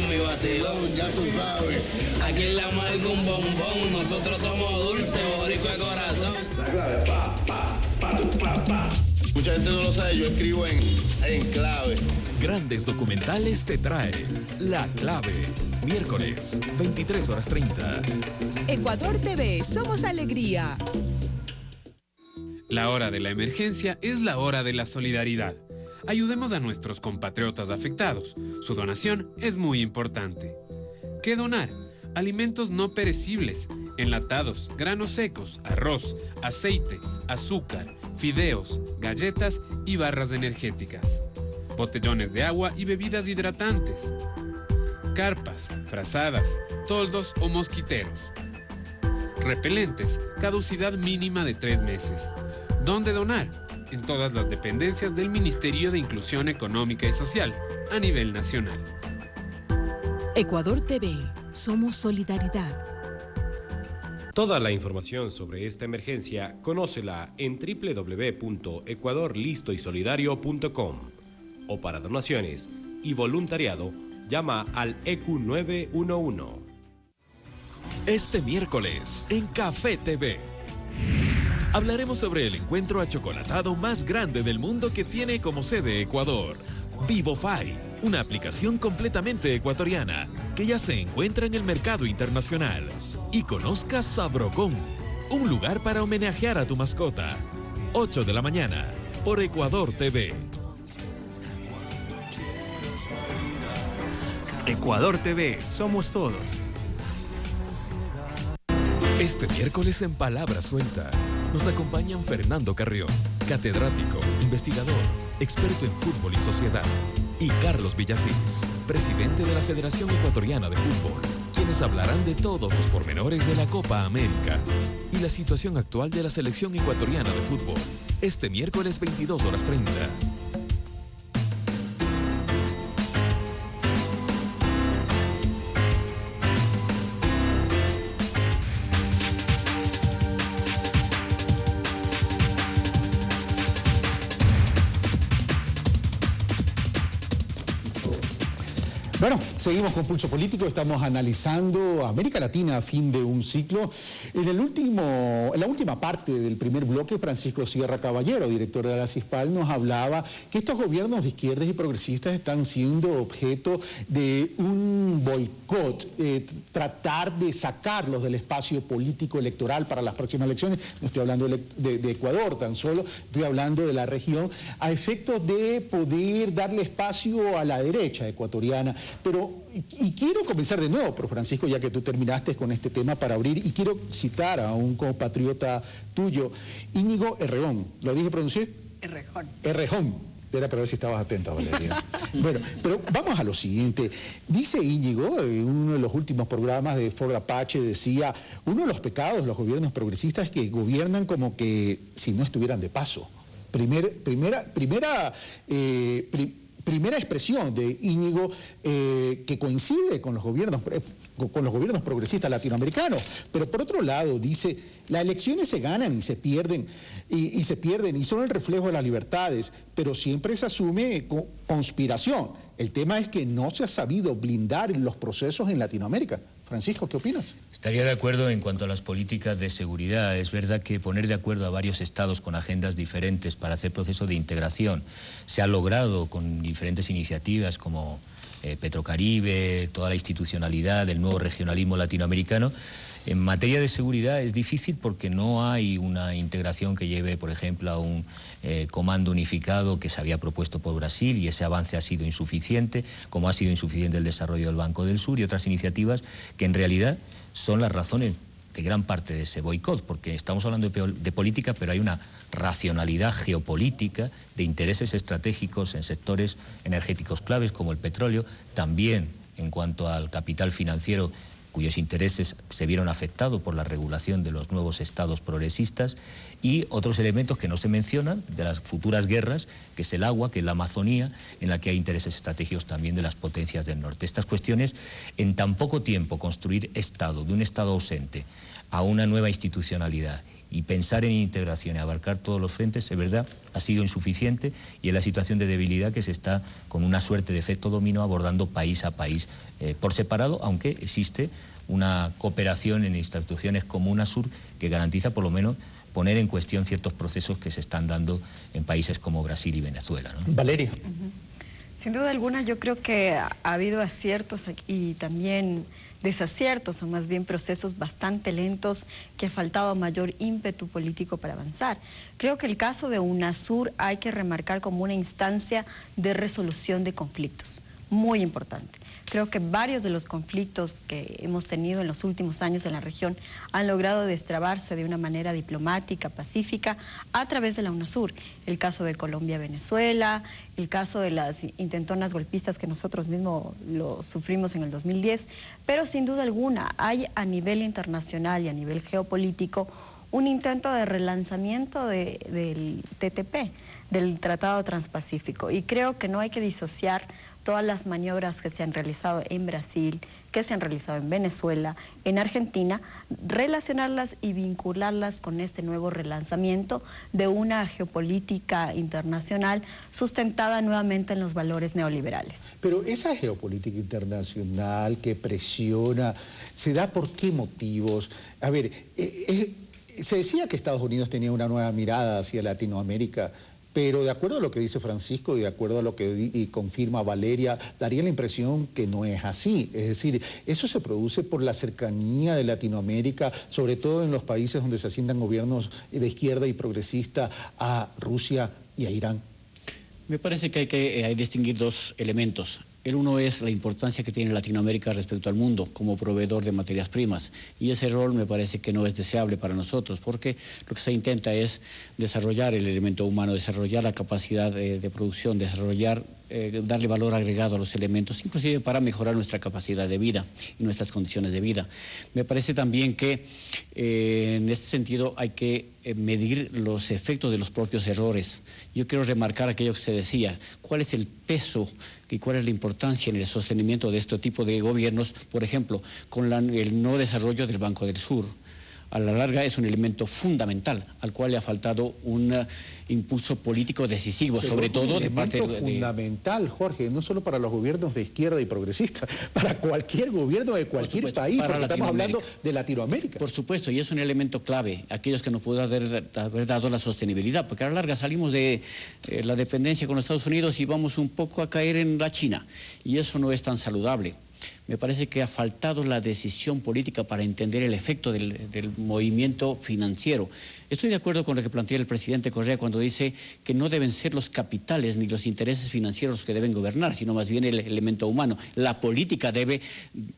mi vacilón, ya tú sabes. Aquí en la marca un bombón, nosotros somos dulce, boricua de corazón. La clave, pa. Mucha gente no lo sabe, yo escribo en clave. Grandes Documentales te trae La Clave. Miércoles, 23:30. Ecuador TV, somos alegría. La hora de la emergencia es la hora de la solidaridad. Ayudemos a nuestros compatriotas afectados. Su donación es muy importante. ¿Qué donar? Alimentos no perecibles, enlatados, granos secos, arroz, aceite, azúcar, fideos, galletas y barras energéticas. Botellones de agua y bebidas hidratantes. Carpas, frazadas, toldos o mosquiteros. Repelentes, caducidad mínima de 3 meses. ¿Dónde donar? En todas las dependencias del Ministerio de Inclusión Económica y Social, a nivel nacional. Ecuador TV, somos solidaridad. Toda la información sobre esta emergencia, conócela en www.ecuadorlistoysolidario.com o para donaciones y voluntariado, llama al EQ 911. Este miércoles en Café TV hablaremos sobre el encuentro achocolatado más grande del mundo que tiene como sede Ecuador. VivoFi, una aplicación completamente ecuatoriana que ya se encuentra en el mercado internacional. Y conozca Sabrocón, un lugar para homenajear a tu mascota. 8 de la mañana, por Ecuador TV. Ecuador TV, somos todos. Este miércoles en Palabra Suelta nos acompañan Fernando Carrión, catedrático, investigador, experto en fútbol y sociedad, y Carlos Villasís, presidente de la Federación Ecuatoriana de Fútbol, quienes hablarán de todos los pormenores de la Copa América y la situación actual de la selección ecuatoriana de fútbol. Este miércoles 22:30. Bueno, seguimos con Pulso Político, estamos analizando América Latina a fin de un ciclo. En la última parte del primer bloque, Francisco Sierra Caballero, director de la CISPAL, nos hablaba que estos gobiernos de izquierdas y progresistas están siendo objeto de un boicot, tratar de sacarlos del espacio político electoral para las próximas elecciones. No estoy hablando de Ecuador tan solo, estoy hablando de la región, a efectos de poder darle espacio a la derecha ecuatoriana. Y quiero comenzar de nuevo, por Francisco, ya que tú terminaste con este tema para abrir, y quiero citar a un compatriota tuyo, Íñigo Errejón. ¿Lo dije pronunciar? Errejón. Errejón. Era para ver si estabas atenta, Valeria. Bueno, pero vamos a lo siguiente. Dice Íñigo, en uno de los últimos programas de Ford Apache, decía, uno de los pecados de los gobiernos progresistas es que gobiernan como que si no estuvieran de paso. Primera expresión de Íñigo que coincide con los gobiernos progresistas latinoamericanos. Pero por otro lado dice, las elecciones se ganan y se pierden y son el reflejo de las libertades, pero siempre se asume conspiración. El tema es que no se ha sabido blindar los procesos en Latinoamérica. Francisco, ¿qué opinas? Estaría de acuerdo en cuanto a las políticas de seguridad. Es verdad que poner de acuerdo a varios estados con agendas diferentes para hacer procesos de integración se ha logrado con diferentes iniciativas como Petrocaribe, toda la institucionalidad del nuevo regionalismo latinoamericano. En materia de seguridad es difícil porque no hay una integración que lleve, por ejemplo, a un comando unificado que se había propuesto por Brasil, y ese avance ha sido insuficiente, como ha sido insuficiente el desarrollo del Banco del Sur y otras iniciativas que en realidad son las razones de gran parte de ese boicot, porque estamos hablando de política, pero hay una racionalidad geopolítica de intereses estratégicos en sectores energéticos claves como el petróleo, también en cuanto al capital financiero, cuyos intereses se vieron afectados por la regulación de los nuevos estados progresistas, y otros elementos que no se mencionan de las futuras guerras, que es el agua, que es la Amazonía, en la que hay intereses estratégicos también de las potencias del norte. Estas cuestiones, en tan poco tiempo, construir Estado, de un Estado ausente a una nueva institucionalidad, y pensar en integración y abarcar todos los frentes, es verdad, ha sido insuficiente, y es la situación de debilidad que se está, con una suerte de efecto dominó, abordando país a país por separado, aunque existe una cooperación en instituciones como UNASUR que garantiza por lo menos poner en cuestión ciertos procesos que se están dando en países como Brasil y Venezuela, ¿no? Valeria. Sin duda alguna, yo creo que ha habido aciertos y también desaciertos, o más bien procesos bastante lentos, que ha faltado mayor ímpetu político para avanzar. Creo que el caso de UNASUR hay que remarcar como una instancia de resolución de conflictos, muy importante. Creo que varios de los conflictos que hemos tenido en los últimos años en la región han logrado destrabarse de una manera diplomática, pacífica, a través de la UNASUR. El caso de Colombia-Venezuela, el caso de las intentonas golpistas que nosotros mismos lo sufrimos en el 2010, pero sin duda alguna hay a nivel internacional y a nivel geopolítico un intento de relanzamiento del TTP, del Tratado Transpacífico, y creo que no hay que disociar todas las maniobras que se han realizado en Brasil, que se han realizado en Venezuela, en Argentina, relacionarlas y vincularlas con este nuevo relanzamiento de una geopolítica internacional sustentada nuevamente en los valores neoliberales. Pero esa geopolítica internacional que presiona, ¿se da por qué motivos? A ver, se decía que Estados Unidos tenía una nueva mirada hacia Latinoamérica, pero de acuerdo a lo que dice Francisco y de acuerdo a lo que confirma Valeria, daría la impresión que no es así. Es decir, eso se produce por la cercanía de Latinoamérica, sobre todo en los países donde se asientan gobiernos de izquierda y progresista, a Rusia y a Irán. Me parece que hay que distinguir dos elementos. El uno es la importancia que tiene Latinoamérica respecto al mundo como proveedor de materias primas, y ese rol me parece que no es deseable para nosotros, porque lo que se intenta es desarrollar el elemento humano, desarrollar la capacidad de producción, desarrollar, darle valor agregado a los elementos, inclusive para mejorar nuestra capacidad de vida y nuestras condiciones de vida. Me parece también que en este sentido hay que medir los efectos de los propios errores. Yo quiero remarcar aquello que se decía, cuál es el peso y cuál es la importancia en el sostenimiento de este tipo de gobiernos, por ejemplo, con el no desarrollo del Banco del Sur. A la larga es un elemento fundamental al cual le ha faltado un impulso político decisivo, pero sobre todo de parte de... fundamental, Jorge, no solo para los gobiernos de izquierda y progresista, para cualquier gobierno de cualquier país, porque estamos hablando de Latinoamérica. Por supuesto, y es un elemento clave, aquellos que nos puedan haber dado la sostenibilidad, porque a la larga salimos de la dependencia con los Estados Unidos y vamos un poco a caer en la China, y eso no es tan saludable. Me parece que ha faltado la decisión política para entender el efecto del movimiento financiero. Estoy de acuerdo con lo que plantea el presidente Correa cuando dice que no deben ser los capitales ni los intereses financieros los que deben gobernar, sino más bien el elemento humano. La política debe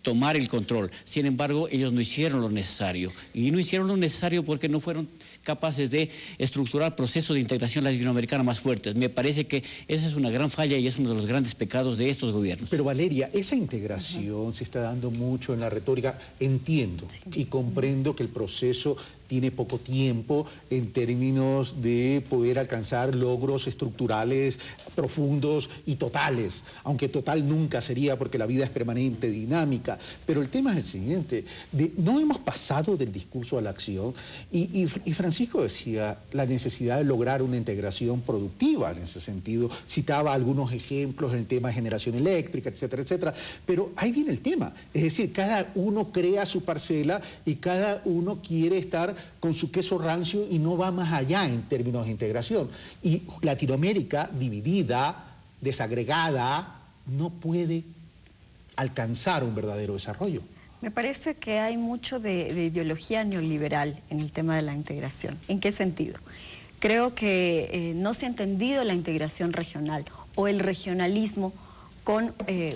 tomar el control. Sin embargo, ellos no hicieron lo necesario. Y no hicieron lo necesario porque no fueron capaces de estructurar procesos de integración latinoamericana más fuertes. Me parece que esa es una gran falla y es uno de los grandes pecados de estos gobiernos. Pero Valeria, esa integración se está dando mucho en la retórica. Entiendo y comprendo que el proceso tiene poco tiempo en términos de poder alcanzar logros estructurales profundos y totales, aunque total nunca sería porque la vida es permanente, dinámica. Pero el tema es el siguiente, no hemos pasado del discurso a la acción y Francisco decía la necesidad de lograr una integración productiva en ese sentido, citaba algunos ejemplos en el tema de generación eléctrica, etcétera, etcétera, pero ahí viene el tema, es decir, cada uno crea su parcela y cada uno quiere estar con su queso rancio y no va más allá en términos de integración. Y Latinoamérica dividida, desagregada, no puede alcanzar un verdadero desarrollo. Me parece que hay mucho de ideología neoliberal en el tema de la integración. ¿En qué sentido? Creo que no se ha entendido la integración regional o el regionalismo con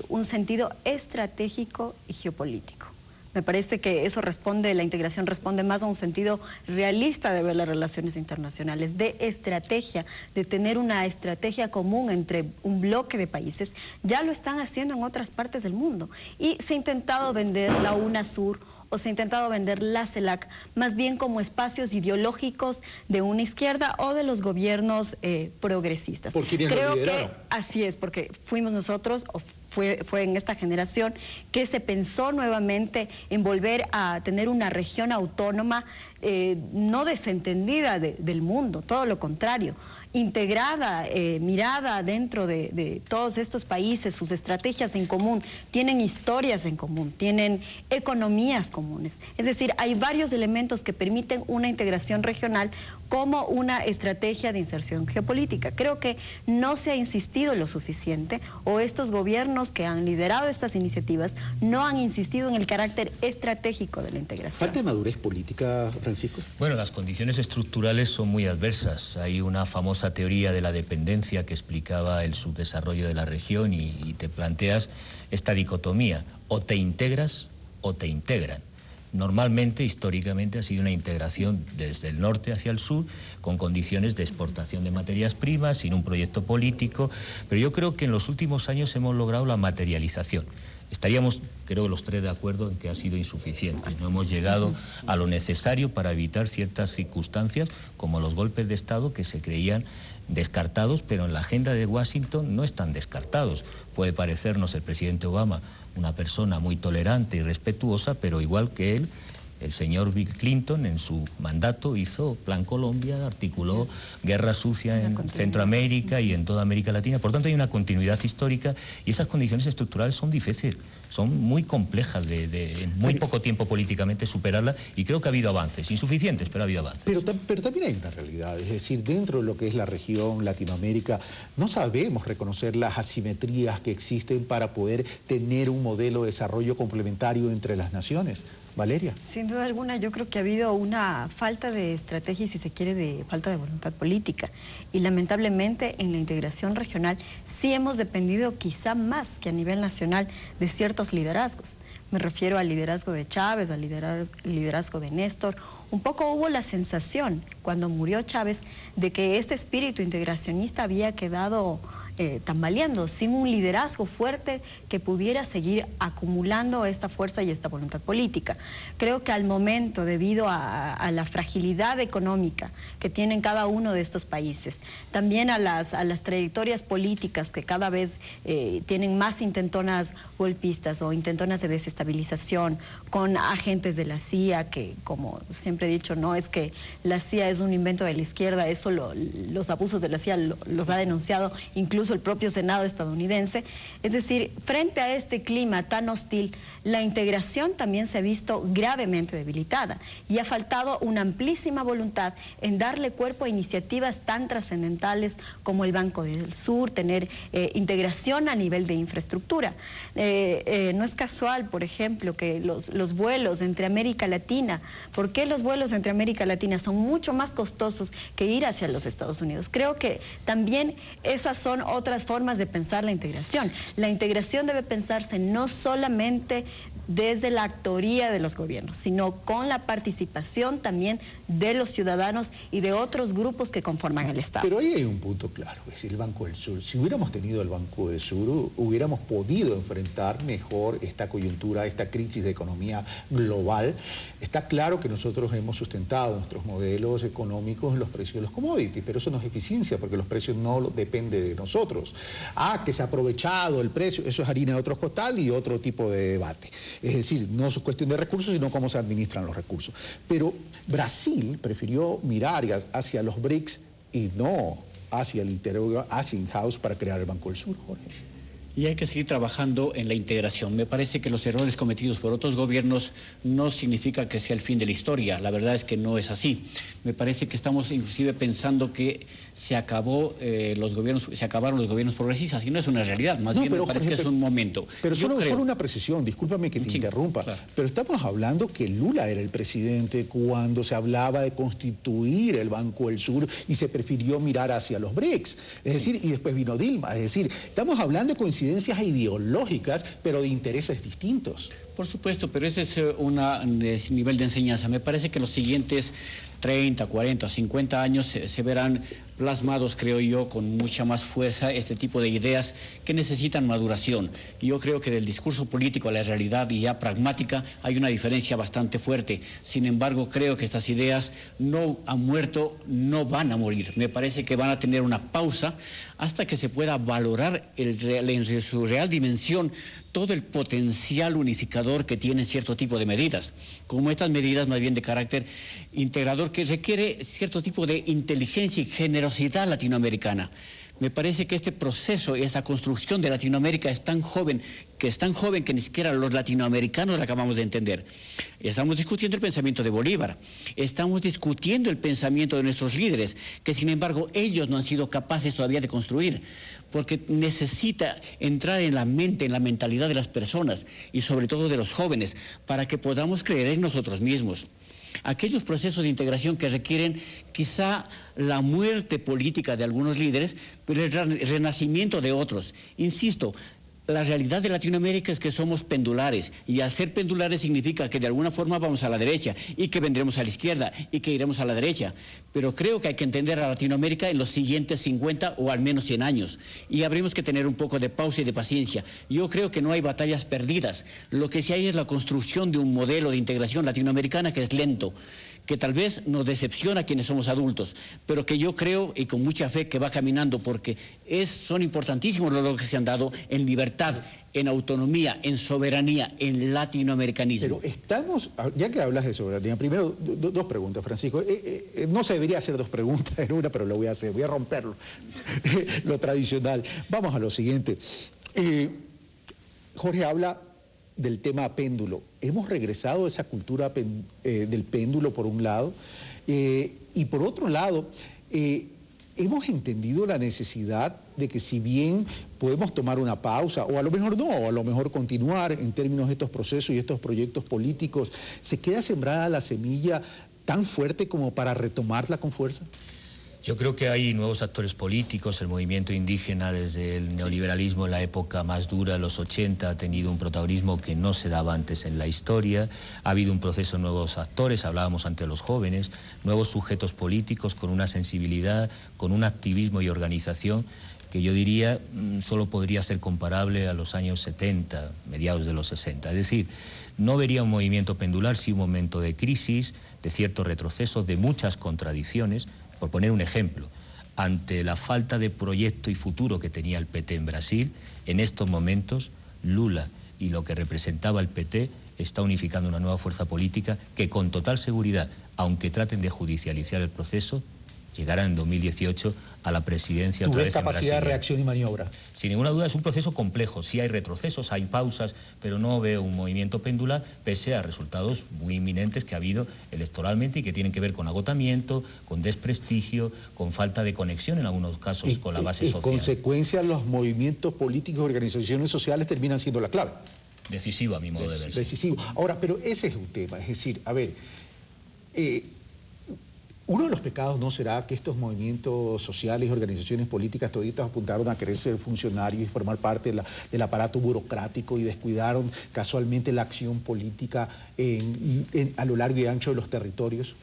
un sentido estratégico y geopolítico. Me parece que eso responde, la integración responde más a un sentido realista de ver las relaciones internacionales, de estrategia, de tener una estrategia común entre un bloque de países. Ya lo están haciendo en otras partes del mundo y se ha intentado vender la UNASUR o se ha intentado vender la CELAC más bien como espacios ideológicos de una izquierda o de los gobiernos progresistas. ¿Por quiénes Creo lo que lideraron? así es, porque fuimos nosotros, o fue en esta generación que se pensó nuevamente en volver a tener una región autónoma no desentendida del mundo, todo lo contrario, integrada, mirada dentro de todos estos países, sus estrategias en común, tienen historias en común, tienen economías comunes. Es decir, hay varios elementos que permiten una integración regional como una estrategia de inserción geopolítica. Creo que no se ha insistido lo suficiente, o estos gobiernos que han liderado estas iniciativas no han insistido en el carácter estratégico de la integración. ¿Falta de madurez política, Francisco? Bueno, las condiciones estructurales son muy adversas. Hay una famosa teoría de la dependencia que explicaba el subdesarrollo de la región y te planteas esta dicotomía, o te integras o te integran. Normalmente, históricamente, ha sido una integración desde el norte hacia el sur, con condiciones de exportación de materias primas, sin un proyecto político, pero yo creo que en los últimos años hemos logrado la materialización. Estaríamos, creo, los tres de acuerdo en que ha sido insuficiente. No hemos llegado a lo necesario para evitar ciertas circunstancias, como los golpes de Estado que se creían descartados, pero en la agenda de Washington no están descartados. Puede parecernos el presidente Obama una persona muy tolerante y respetuosa, pero igual que él, el señor Bill Clinton en su mandato hizo Plan Colombia, articuló guerra sucia en Centroamérica y en toda América Latina. Por tanto, hay una continuidad histórica y esas condiciones estructurales son difíciles, son muy complejas de en muy poco tiempo políticamente superarlas, y creo que ha habido avances, insuficientes, pero ha habido avances. Pero también hay una realidad, es decir, dentro de lo que es la región Latinoamérica, no sabemos reconocer las asimetrías que existen para poder tener un modelo de desarrollo complementario entre las naciones. Valeria. Sin duda alguna, yo creo que ha habido una falta de estrategia y, si se quiere, de falta de voluntad política. Y lamentablemente en la integración regional sí hemos dependido quizá más que a nivel nacional de ciertos liderazgos. Me refiero al liderazgo de Chávez, al liderazgo de Néstor. Un poco hubo la sensación, cuando murió Chávez, de que este espíritu integracionista había quedado tambaleando, sin un liderazgo fuerte que pudiera seguir acumulando esta fuerza y esta voluntad política. Creo que al momento, debido a la fragilidad económica que tienen cada uno de estos países, también a las trayectorias políticas que cada vez tienen más intentonas golpistas o intentonas de desestabilización, con agentes de la CIA, que, como siempre he dicho, no es que la CIA es un invento de la izquierda, eso los abusos de la CIA los ha denunciado incluso incluso el propio Senado estadounidense. Es decir, frente a este clima tan hostil, la integración también se ha visto gravemente debilitada y ha faltado una amplísima voluntad en darle cuerpo a iniciativas tan trascendentales como el Banco del Sur, tener integración a nivel de infraestructura. No es casual, por ejemplo, que los vuelos entre América Latina, ¿por qué los vuelos entre América Latina son mucho más costosos que ir hacia los Estados Unidos? Creo que también esas son otras formas de pensar la integración. La integración debe pensarse no solamente desde la actoría de los gobiernos, sino con la participación también de los ciudadanos y de otros grupos que conforman el Estado. Pero ahí hay un punto claro, es decir, el Banco del Sur. Si hubiéramos tenido el Banco del Sur, hubiéramos podido enfrentar mejor esta coyuntura, esta crisis de economía global. Está claro que nosotros hemos sustentado nuestros modelos económicos en los precios de los commodities, pero eso no es eficiencia, porque los precios no dependen de nosotros. Que se ha aprovechado el precio, eso es harina de otro costal y otro tipo de debate. Es decir, no es cuestión de recursos, sino cómo se administran los recursos. Pero Brasil prefirió mirar hacia los BRICS y no hacia el interior, hacia in-house para crear el Banco del Sur, Jorge. Y hay que seguir trabajando en la integración. Me parece que los errores cometidos por otros gobiernos no significa que sea el fin de la historia. La verdad es que no es así. Me parece que estamos inclusive pensando que se acabaron los gobiernos progresistas, y no es una realidad. Más bien me parece que es un momento. Pero solo una precisión, discúlpame que te interrumpa, claro. Pero estamos hablando que Lula era el presidente cuando se hablaba de constituir el Banco del Sur y se prefirió mirar hacia los BRICS. Es decir, y después vino Dilma. Es decir, estamos hablando de coincidencias ideológicas, pero de intereses distintos. Por supuesto, pero ese es un nivel de enseñanza. Me parece que los siguientes 30, 40, 50 años se verán plasmados, creo yo, con mucha más fuerza este tipo de ideas que necesitan maduración. Yo creo que del discurso político a la realidad y ya pragmática hay una diferencia bastante fuerte. Sin embargo, creo que estas ideas no han muerto, no van a morir. Me parece que van a tener una pausa hasta que se pueda valorar en su real dimensión todo el potencial unificador que tienen cierto tipo de medidas, como estas medidas más bien de carácter integrador que requiere cierto tipo de inteligencia y generosidad latinoamericana. Me parece que este proceso, esta construcción de Latinoamérica es tan joven que ni siquiera los latinoamericanos la acabamos de entender. Estamos discutiendo el pensamiento de Bolívar, estamos discutiendo el pensamiento de nuestros líderes, que sin embargo ellos no han sido capaces todavía de construir, porque necesita entrar en la mente, en la mentalidad de las personas y sobre todo de los jóvenes, para que podamos creer en nosotros mismos. Aquellos procesos de integración que requieren quizá la muerte política de algunos líderes, pero el renacimiento de otros. Insisto, la realidad de Latinoamérica es que somos pendulares, y al ser pendulares significa que de alguna forma vamos a la derecha y que vendremos a la izquierda y que iremos a la derecha. Pero creo que hay que entender a Latinoamérica en los siguientes 50 o al menos 100 años, y habremos que tener un poco de pausa y de paciencia. Yo creo que no hay batallas perdidas. Lo que sí hay es la construcción de un modelo de integración latinoamericana que es lento, que tal vez nos decepciona a quienes somos adultos, pero que yo creo y con mucha fe que va caminando, porque son importantísimos los logros que se han dado en libertad, en autonomía, en soberanía, en latinoamericanismo. Pero estamos, ya que hablas de soberanía, primero dos preguntas, Francisco. No se debería hacer dos preguntas en una, pero lo voy a hacer, voy a romperlo, lo tradicional. Vamos a lo siguiente. Jorge habla del tema péndulo. Hemos regresado a esa cultura del péndulo, por un lado, y por otro lado, hemos entendido la necesidad de que, si bien podemos tomar una pausa, o a lo mejor no, o a lo mejor continuar en términos de estos procesos y estos proyectos políticos, ¿se queda sembrada la semilla tan fuerte como para retomarla con fuerza? Yo creo que hay nuevos actores políticos. El movimiento indígena, desde el neoliberalismo en la época más dura de los 80, ha tenido un protagonismo que no se daba antes en la historia. Ha habido un proceso de nuevos actores, hablábamos antes de los jóvenes, nuevos sujetos políticos con una sensibilidad, con un activismo y organización que yo diría solo podría ser comparable a los años 70, mediados de los 60. Es decir, no vería un movimiento pendular, sí un momento de crisis, de cierto retroceso, de muchas contradicciones. Por poner un ejemplo, ante la falta de proyecto y futuro que tenía el PT en Brasil, en estos momentos Lula y lo que representaba el PT está unificando una nueva fuerza política que, con total seguridad, aunque traten de judicializar el proceso, llegaran en 2018 a la presidencia ¿Tú otra ves vez en capacidad de Brasilia. reacción y maniobra? Sin ninguna duda es un proceso complejo, sí hay retrocesos, hay pausas, pero no veo un movimiento pendular pese a resultados muy inminentes que ha habido electoralmente y que tienen que ver con agotamiento, con desprestigio, con falta de conexión en algunos casos con la base social. En consecuencia, los movimientos políticos y organizaciones sociales terminan siendo la clave. Decisivo a mi modo de ver. Decisivo. Ahora, pero ese es un tema, es decir, a ver, uno de los pecados no será que estos movimientos sociales y organizaciones políticas toditas apuntaron a querer ser funcionarios y formar parte del aparato burocrático y descuidaron casualmente la acción política a lo largo y ancho de los territorios.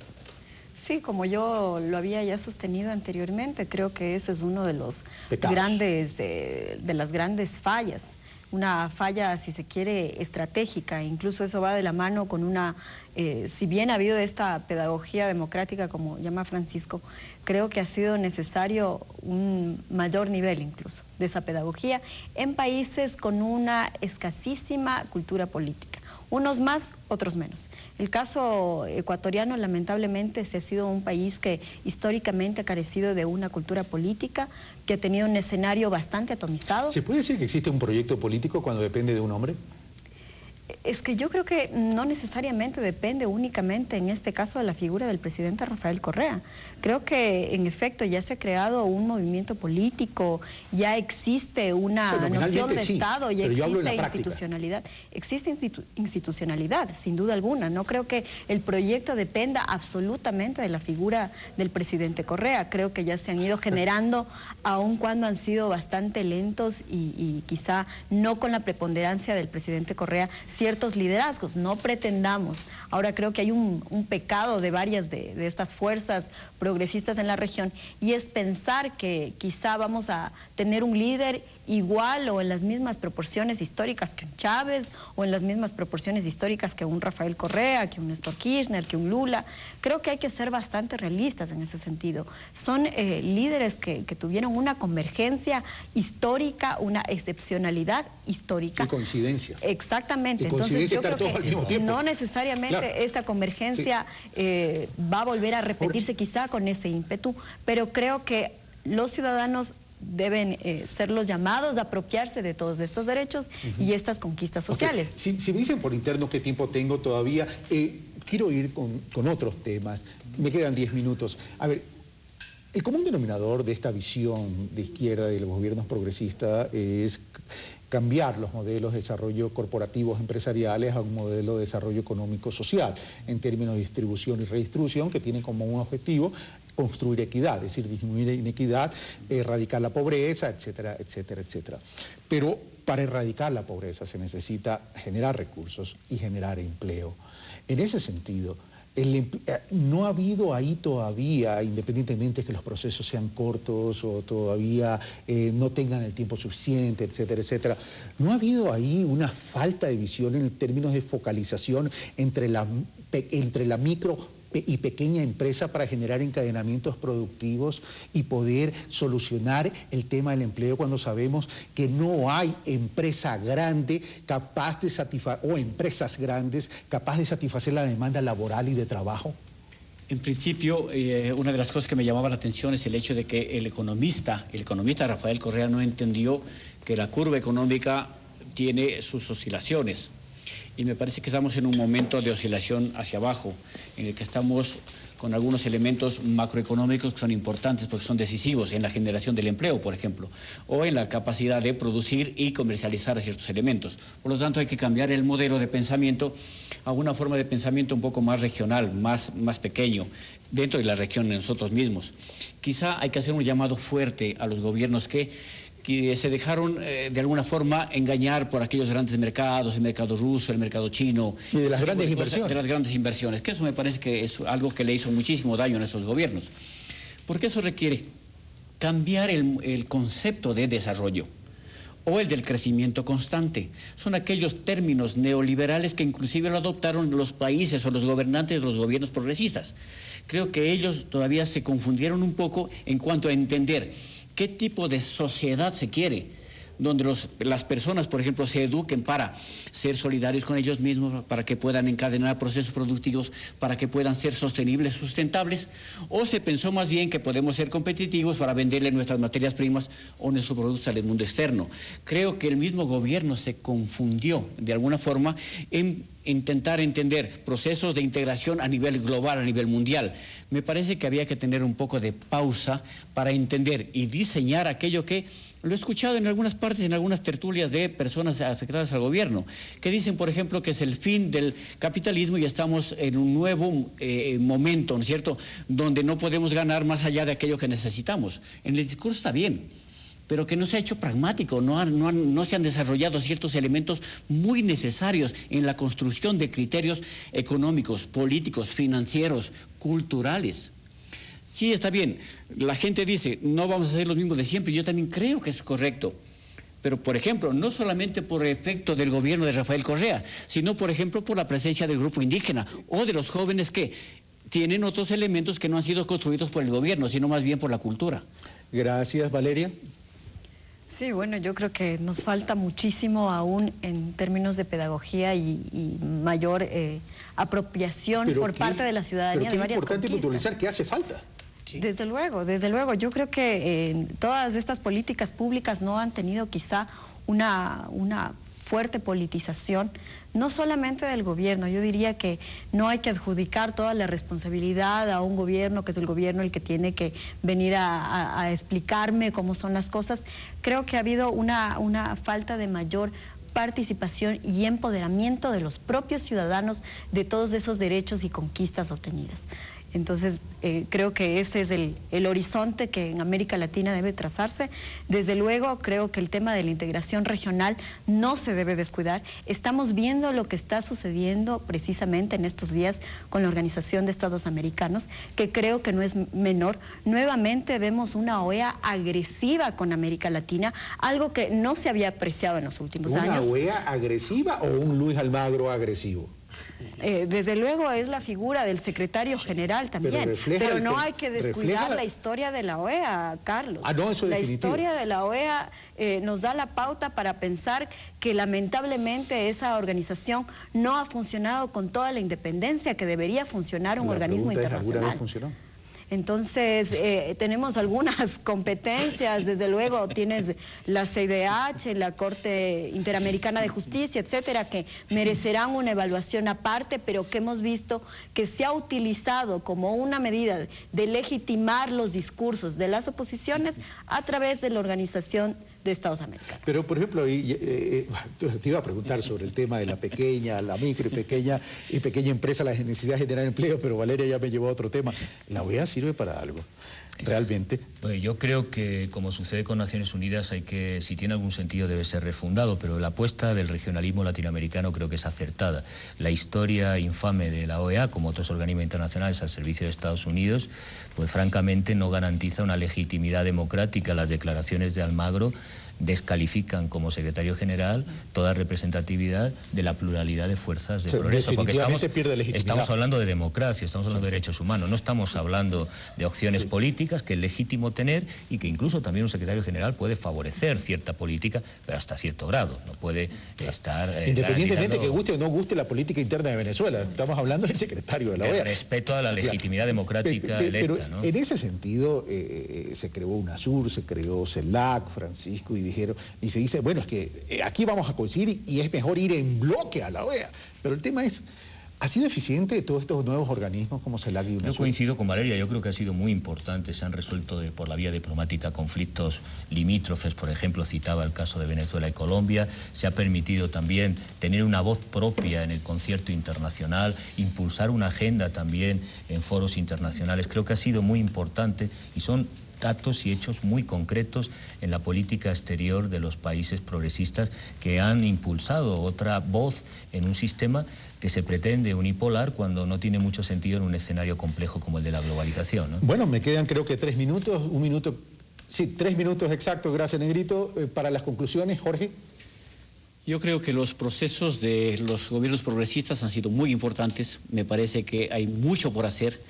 Sí, como yo lo había ya sostenido anteriormente, creo que ese es uno de los pecados. de las grandes fallas. Una falla, si se quiere, estratégica. Incluso eso va de la mano con una, si bien ha habido esta pedagogía democrática, como llama Francisco, creo que ha sido necesario un mayor nivel incluso de esa pedagogía en países con una escasísima cultura política. Unos más, otros menos. El caso ecuatoriano, lamentablemente, se ha sido un país que históricamente ha carecido de una cultura política, que ha tenido un escenario bastante atomizado. ¿Se puede decir que existe un proyecto político cuando depende de un hombre? Es que yo creo que no necesariamente depende únicamente en este caso de la figura del presidente Rafael Correa. Creo que en efecto ya se ha creado un movimiento político, ya existe una noción de Estado, ya existe institucionalidad. Existe institucionalidad, sin duda alguna. No creo que el proyecto dependa absolutamente de la figura del presidente Correa. Creo que ya se han ido generando, aun cuando han sido bastante lentos y quizá no con la preponderancia del presidente Correa, ciertos liderazgos. No pretendamos. Ahora creo que hay un pecado de varias de estas fuerzas progresistas en la región, y es pensar que quizá vamos a tener un líder igual o en las mismas proporciones históricas que un Chávez, o en las mismas proporciones históricas que un Rafael Correa, que un Néstor Kirchner, que un Lula. Creo que hay que ser bastante realistas en ese sentido. Son líderes que tuvieron una convergencia histórica, una excepcionalidad histórica. Y coincidencia. Exactamente. Y coincidencia. Entonces yo creo estar todos al mismo tiempo. no necesariamente esta convergencia va a volver a repetirse quizá con ese ímpetu, pero creo que los ciudadanos deben ser los llamados a apropiarse de todos estos derechos y estas conquistas sociales. Si me dicen por interno qué tiempo tengo todavía, quiero ir con otros temas. Me quedan 10 minutos. A ver, el común denominador de esta visión de izquierda de los gobiernos progresistas es cambiar los modelos de desarrollo corporativos empresariales a un modelo de desarrollo económico social en términos de distribución y redistribución, que tienen como un objetivo construir equidad, es decir, disminuir la inequidad, erradicar la pobreza, etcétera, etcétera, etcétera. Pero para erradicar la pobreza se necesita generar recursos y generar empleo. En ese sentido, no ha habido ahí todavía, independientemente de que los procesos sean cortos o todavía no tengan el tiempo suficiente, etcétera, etcétera, no ha habido ahí una falta de visión en términos de focalización entre la micro y pequeña empresa para generar encadenamientos productivos y poder solucionar el tema del empleo, cuando sabemos que no hay empresa grande capaz de satisfacer, o empresas grandes capaz de satisfacer la demanda laboral y de trabajo? En principio, una de las cosas que me llamaba la atención es el hecho de que el economista Rafael Correa no entendió que la curva económica tiene sus oscilaciones. Y me parece que estamos en un momento de oscilación hacia abajo, en el que estamos con algunos elementos macroeconómicos que son importantes porque son decisivos en la generación del empleo, por ejemplo, o en la capacidad de producir y comercializar ciertos elementos. Por lo tanto, hay que cambiar el modelo de pensamiento a una forma de pensamiento un poco más regional, más pequeño, dentro de la región de nosotros mismos. Quizá hay que hacer un llamado fuerte a los gobiernos que se dejaron de alguna forma engañar por aquellos grandes mercados, el mercado ruso, el mercado chino. Y de las grandes inversiones. De las grandes inversiones, que eso me parece que es algo que le hizo muchísimo daño a nuestros gobiernos. Porque eso requiere cambiar el concepto de desarrollo o el del crecimiento constante. Son aquellos términos neoliberales que inclusive lo adoptaron los países o los gobernantes de los gobiernos progresistas. Creo que ellos todavía se confundieron un poco en cuanto a entender qué tipo de sociedad se quiere, donde las personas, por ejemplo, se eduquen para ser solidarios con ellos mismos, para que puedan encadenar procesos productivos, para que puedan ser sostenibles, sustentables, o se pensó más bien que podemos ser competitivos para venderle nuestras materias primas o nuestros productos al mundo externo. Creo que el mismo gobierno se confundió de alguna forma en intentar entender procesos de integración a nivel global, a nivel mundial. Me parece que había que tener un poco de pausa para entender y diseñar aquello que lo he escuchado en algunas partes, en algunas tertulias de personas afectadas al gobierno, que dicen, por ejemplo, que es el fin del capitalismo y estamos en un nuevo momento, ¿no es cierto?, donde no podemos ganar más allá de aquello que necesitamos. En el discurso está bien, pero que no se ha hecho pragmático, no se han desarrollado ciertos elementos muy necesarios en la construcción de criterios económicos, políticos, financieros, culturales. Sí, está bien, la gente dice, no vamos a hacer lo mismo de siempre, yo también creo que es correcto. Pero, por ejemplo, no solamente por efecto del gobierno de Rafael Correa, sino, por ejemplo, por la presencia del grupo indígena o de los jóvenes que tienen otros elementos que no han sido construidos por el gobierno, sino más bien por la cultura. Gracias, Valeria. Sí, bueno, yo creo que nos falta muchísimo aún en términos de pedagogía y mayor apropiación por parte de la ciudadanía de varias conquistas. Pero qué importante puntualizar que hace falta. Sí. Desde luego. Yo creo que todas estas políticas públicas no han tenido quizá una fuerte politización, no solamente del gobierno. Yo diría que no hay que adjudicar toda la responsabilidad a un gobierno, que es el gobierno el que tiene que venir a explicarme cómo son las cosas. Creo que ha habido una falta de mayor participación y empoderamiento de los propios ciudadanos de todos esos derechos y conquistas obtenidas. Entonces, creo que ese es el horizonte que en América Latina debe trazarse. Desde luego, creo que el tema de la integración regional no se debe descuidar. Estamos viendo lo que está sucediendo precisamente en estos días con la Organización de Estados Americanos, que creo que no es menor. Nuevamente vemos una OEA agresiva con América Latina, algo que no se había apreciado en los últimos años. ¿Una OEA agresiva o un Luis Almagro agresivo? Desde luego es la figura del secretario general también, pero no hay que descuidar la historia de la OEA, Carlos. No, eso es la definitivo. Historia de la OEA nos da la pauta para pensar que lamentablemente esa organización no ha funcionado con toda la independencia que debería funcionar un organismo internacional. ¿Alguna vez funcionó? Entonces, tenemos algunas competencias, desde luego tienes la CIDH, la Corte Interamericana de Justicia, etcétera, que merecerán una evaluación aparte, pero que hemos visto que se ha utilizado como una medida de legitimar los discursos de las oposiciones a través de la Organización de Estados Americanos. Pero, por ejemplo, te iba a preguntar sobre el tema de la pequeña, la micro y pequeña empresa, la necesidad de generar empleo, pero Valeria ya me llevó a otro tema. ¿La OEA sirve para algo? ¿Realmente? Pues yo creo que, como sucede con Naciones Unidas, si tiene algún sentido debe ser refundado, pero la apuesta del regionalismo latinoamericano creo que es acertada. La historia infame de la OEA, como otros organismos internacionales al servicio de Estados Unidos, pues francamente no garantiza una legitimidad democrática. Las declaraciones de Almagro descalifican como secretario general toda representatividad de la pluralidad de fuerzas de progreso, porque estamos hablando de democracia, estamos hablando de derechos humanos, no estamos hablando de opciones políticas que es legítimo tener y que incluso también un secretario general puede favorecer cierta política, pero hasta cierto grado, no puede estar... Independientemente que guste o no guste la política interna de Venezuela, estamos hablando del secretario de la OEA. Respeto a la legitimidad democrática electa, ¿no? En ese sentido, se creó UNASUR, se creó CELAC, Francisco, y se dice, bueno, es que aquí vamos a coincidir y es mejor ir en bloque a la OEA. Pero el tema es, ¿ha sido eficiente todos estos nuevos organismos como CELAC y UNASUR? Yo coincido con Valeria, yo creo que ha sido muy importante, se han resuelto por la vía diplomática conflictos limítrofes, por ejemplo, citaba el caso de Venezuela y Colombia, se ha permitido también tener una voz propia en el concierto internacional, impulsar una agenda también en foros internacionales, creo que ha sido muy importante y son datos y hechos muy concretos en la política exterior de los países progresistas que han impulsado otra voz en un sistema que se pretende unipolar cuando no tiene mucho sentido en un escenario complejo como el de la globalización, ¿no? Bueno, me quedan creo que 3 minutos, 3 minutos exactos, gracias Negrito, para las conclusiones, Jorge. Yo creo que los procesos de los gobiernos progresistas han sido muy importantes, me parece que hay mucho por hacer,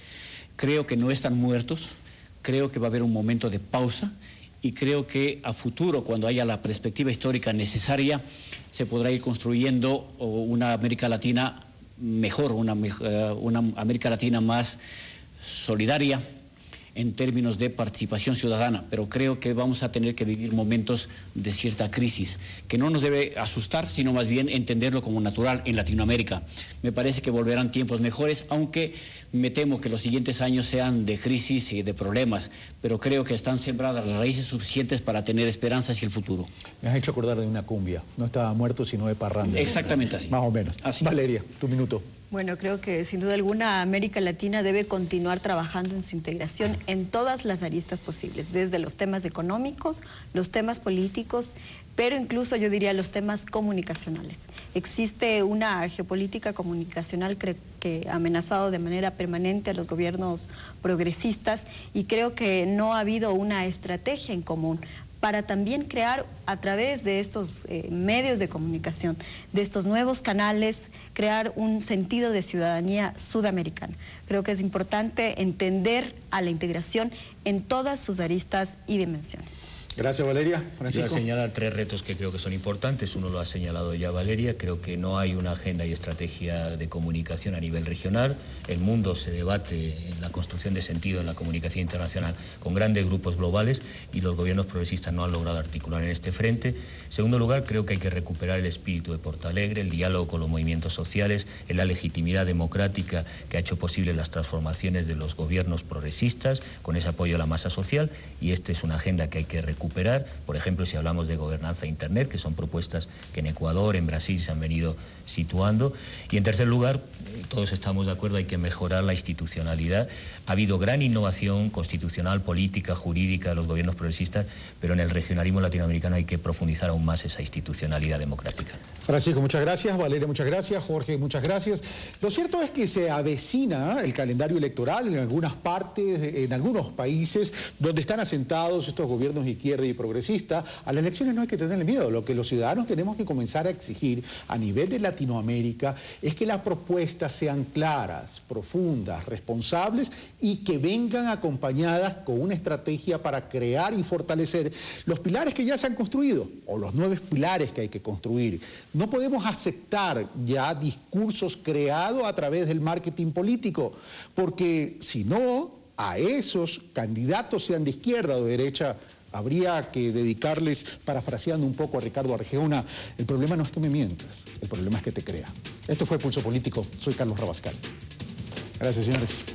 creo que no están muertos. Creo que va a haber un momento de pausa y creo que a futuro, cuando haya la perspectiva histórica necesaria, se podrá ir construyendo una América Latina mejor, una América Latina más solidaria en términos de participación ciudadana, pero creo que vamos a tener que vivir momentos de cierta crisis, que no nos debe asustar, sino más bien entenderlo como natural en Latinoamérica. Me parece que volverán tiempos mejores, aunque me temo que los siguientes años sean de crisis y de problemas, pero creo que están sembradas las raíces suficientes para tener esperanza hacia el futuro. Me has hecho acordar de una cumbia, no estaba muerto sino de parranda. Exactamente así. Más o menos. Así. Valeria, tu minuto. Bueno, creo que sin duda alguna América Latina debe continuar trabajando en su integración en todas las aristas posibles, desde los temas económicos, los temas políticos, pero incluso yo diría los temas comunicacionales. Existe una geopolítica comunicacional que ha amenazado de manera permanente a los gobiernos progresistas y creo que no ha habido una estrategia en común para también crear a través de estos medios de comunicación, de estos nuevos canales, crear un sentido de ciudadanía sudamericana. Creo que es importante entender a la integración en todas sus aristas y dimensiones. Gracias, Valeria. Francisco. Voy a señalar 3 retos que creo que son importantes. Uno lo ha señalado ya Valeria. Creo que no hay una agenda y estrategia de comunicación a nivel regional. El mundo se debate en la construcción de sentido en la comunicación internacional con grandes grupos globales y los gobiernos progresistas no han logrado articular en este frente. En segundo lugar, creo que hay que recuperar el espíritu de Porto Alegre, el diálogo con los movimientos sociales, la legitimidad democrática que ha hecho posible las transformaciones de los gobiernos progresistas con ese apoyo a la masa social, y esta es una agenda que hay que recuperar. Por ejemplo, si hablamos de gobernanza Internet, que son propuestas que en Ecuador, en Brasil se han venido situando. Y en tercer lugar, todos estamos de acuerdo, hay que mejorar la institucionalidad. Ha habido gran innovación constitucional, política, jurídica de los gobiernos progresistas, pero en el regionalismo latinoamericano hay que profundizar aún más esa institucionalidad democrática. Francisco, muchas gracias. Valeria, muchas gracias. Jorge, muchas gracias. Lo cierto es que se avecina el calendario electoral en algunas partes, en algunos países donde están asentados estos gobiernos de izquierda y progresista. A las elecciones no hay que tenerle miedo. Lo que los ciudadanos tenemos que comenzar a exigir a nivel de Latinoamérica es que las propuestas sean claras, profundas, responsables y que vengan acompañadas con una estrategia para crear y fortalecer los pilares que ya se han construido o los 9 pilares que hay que construir. No podemos aceptar ya discursos creados a través del marketing político, porque si no, a esos candidatos, sean de izquierda o de derecha, habría que dedicarles, parafraseando un poco a Ricardo Arjona, el problema no es que me mientas, el problema es que te crea. Esto fue Pulso Político, soy Carlos Rabascal. Gracias, señores.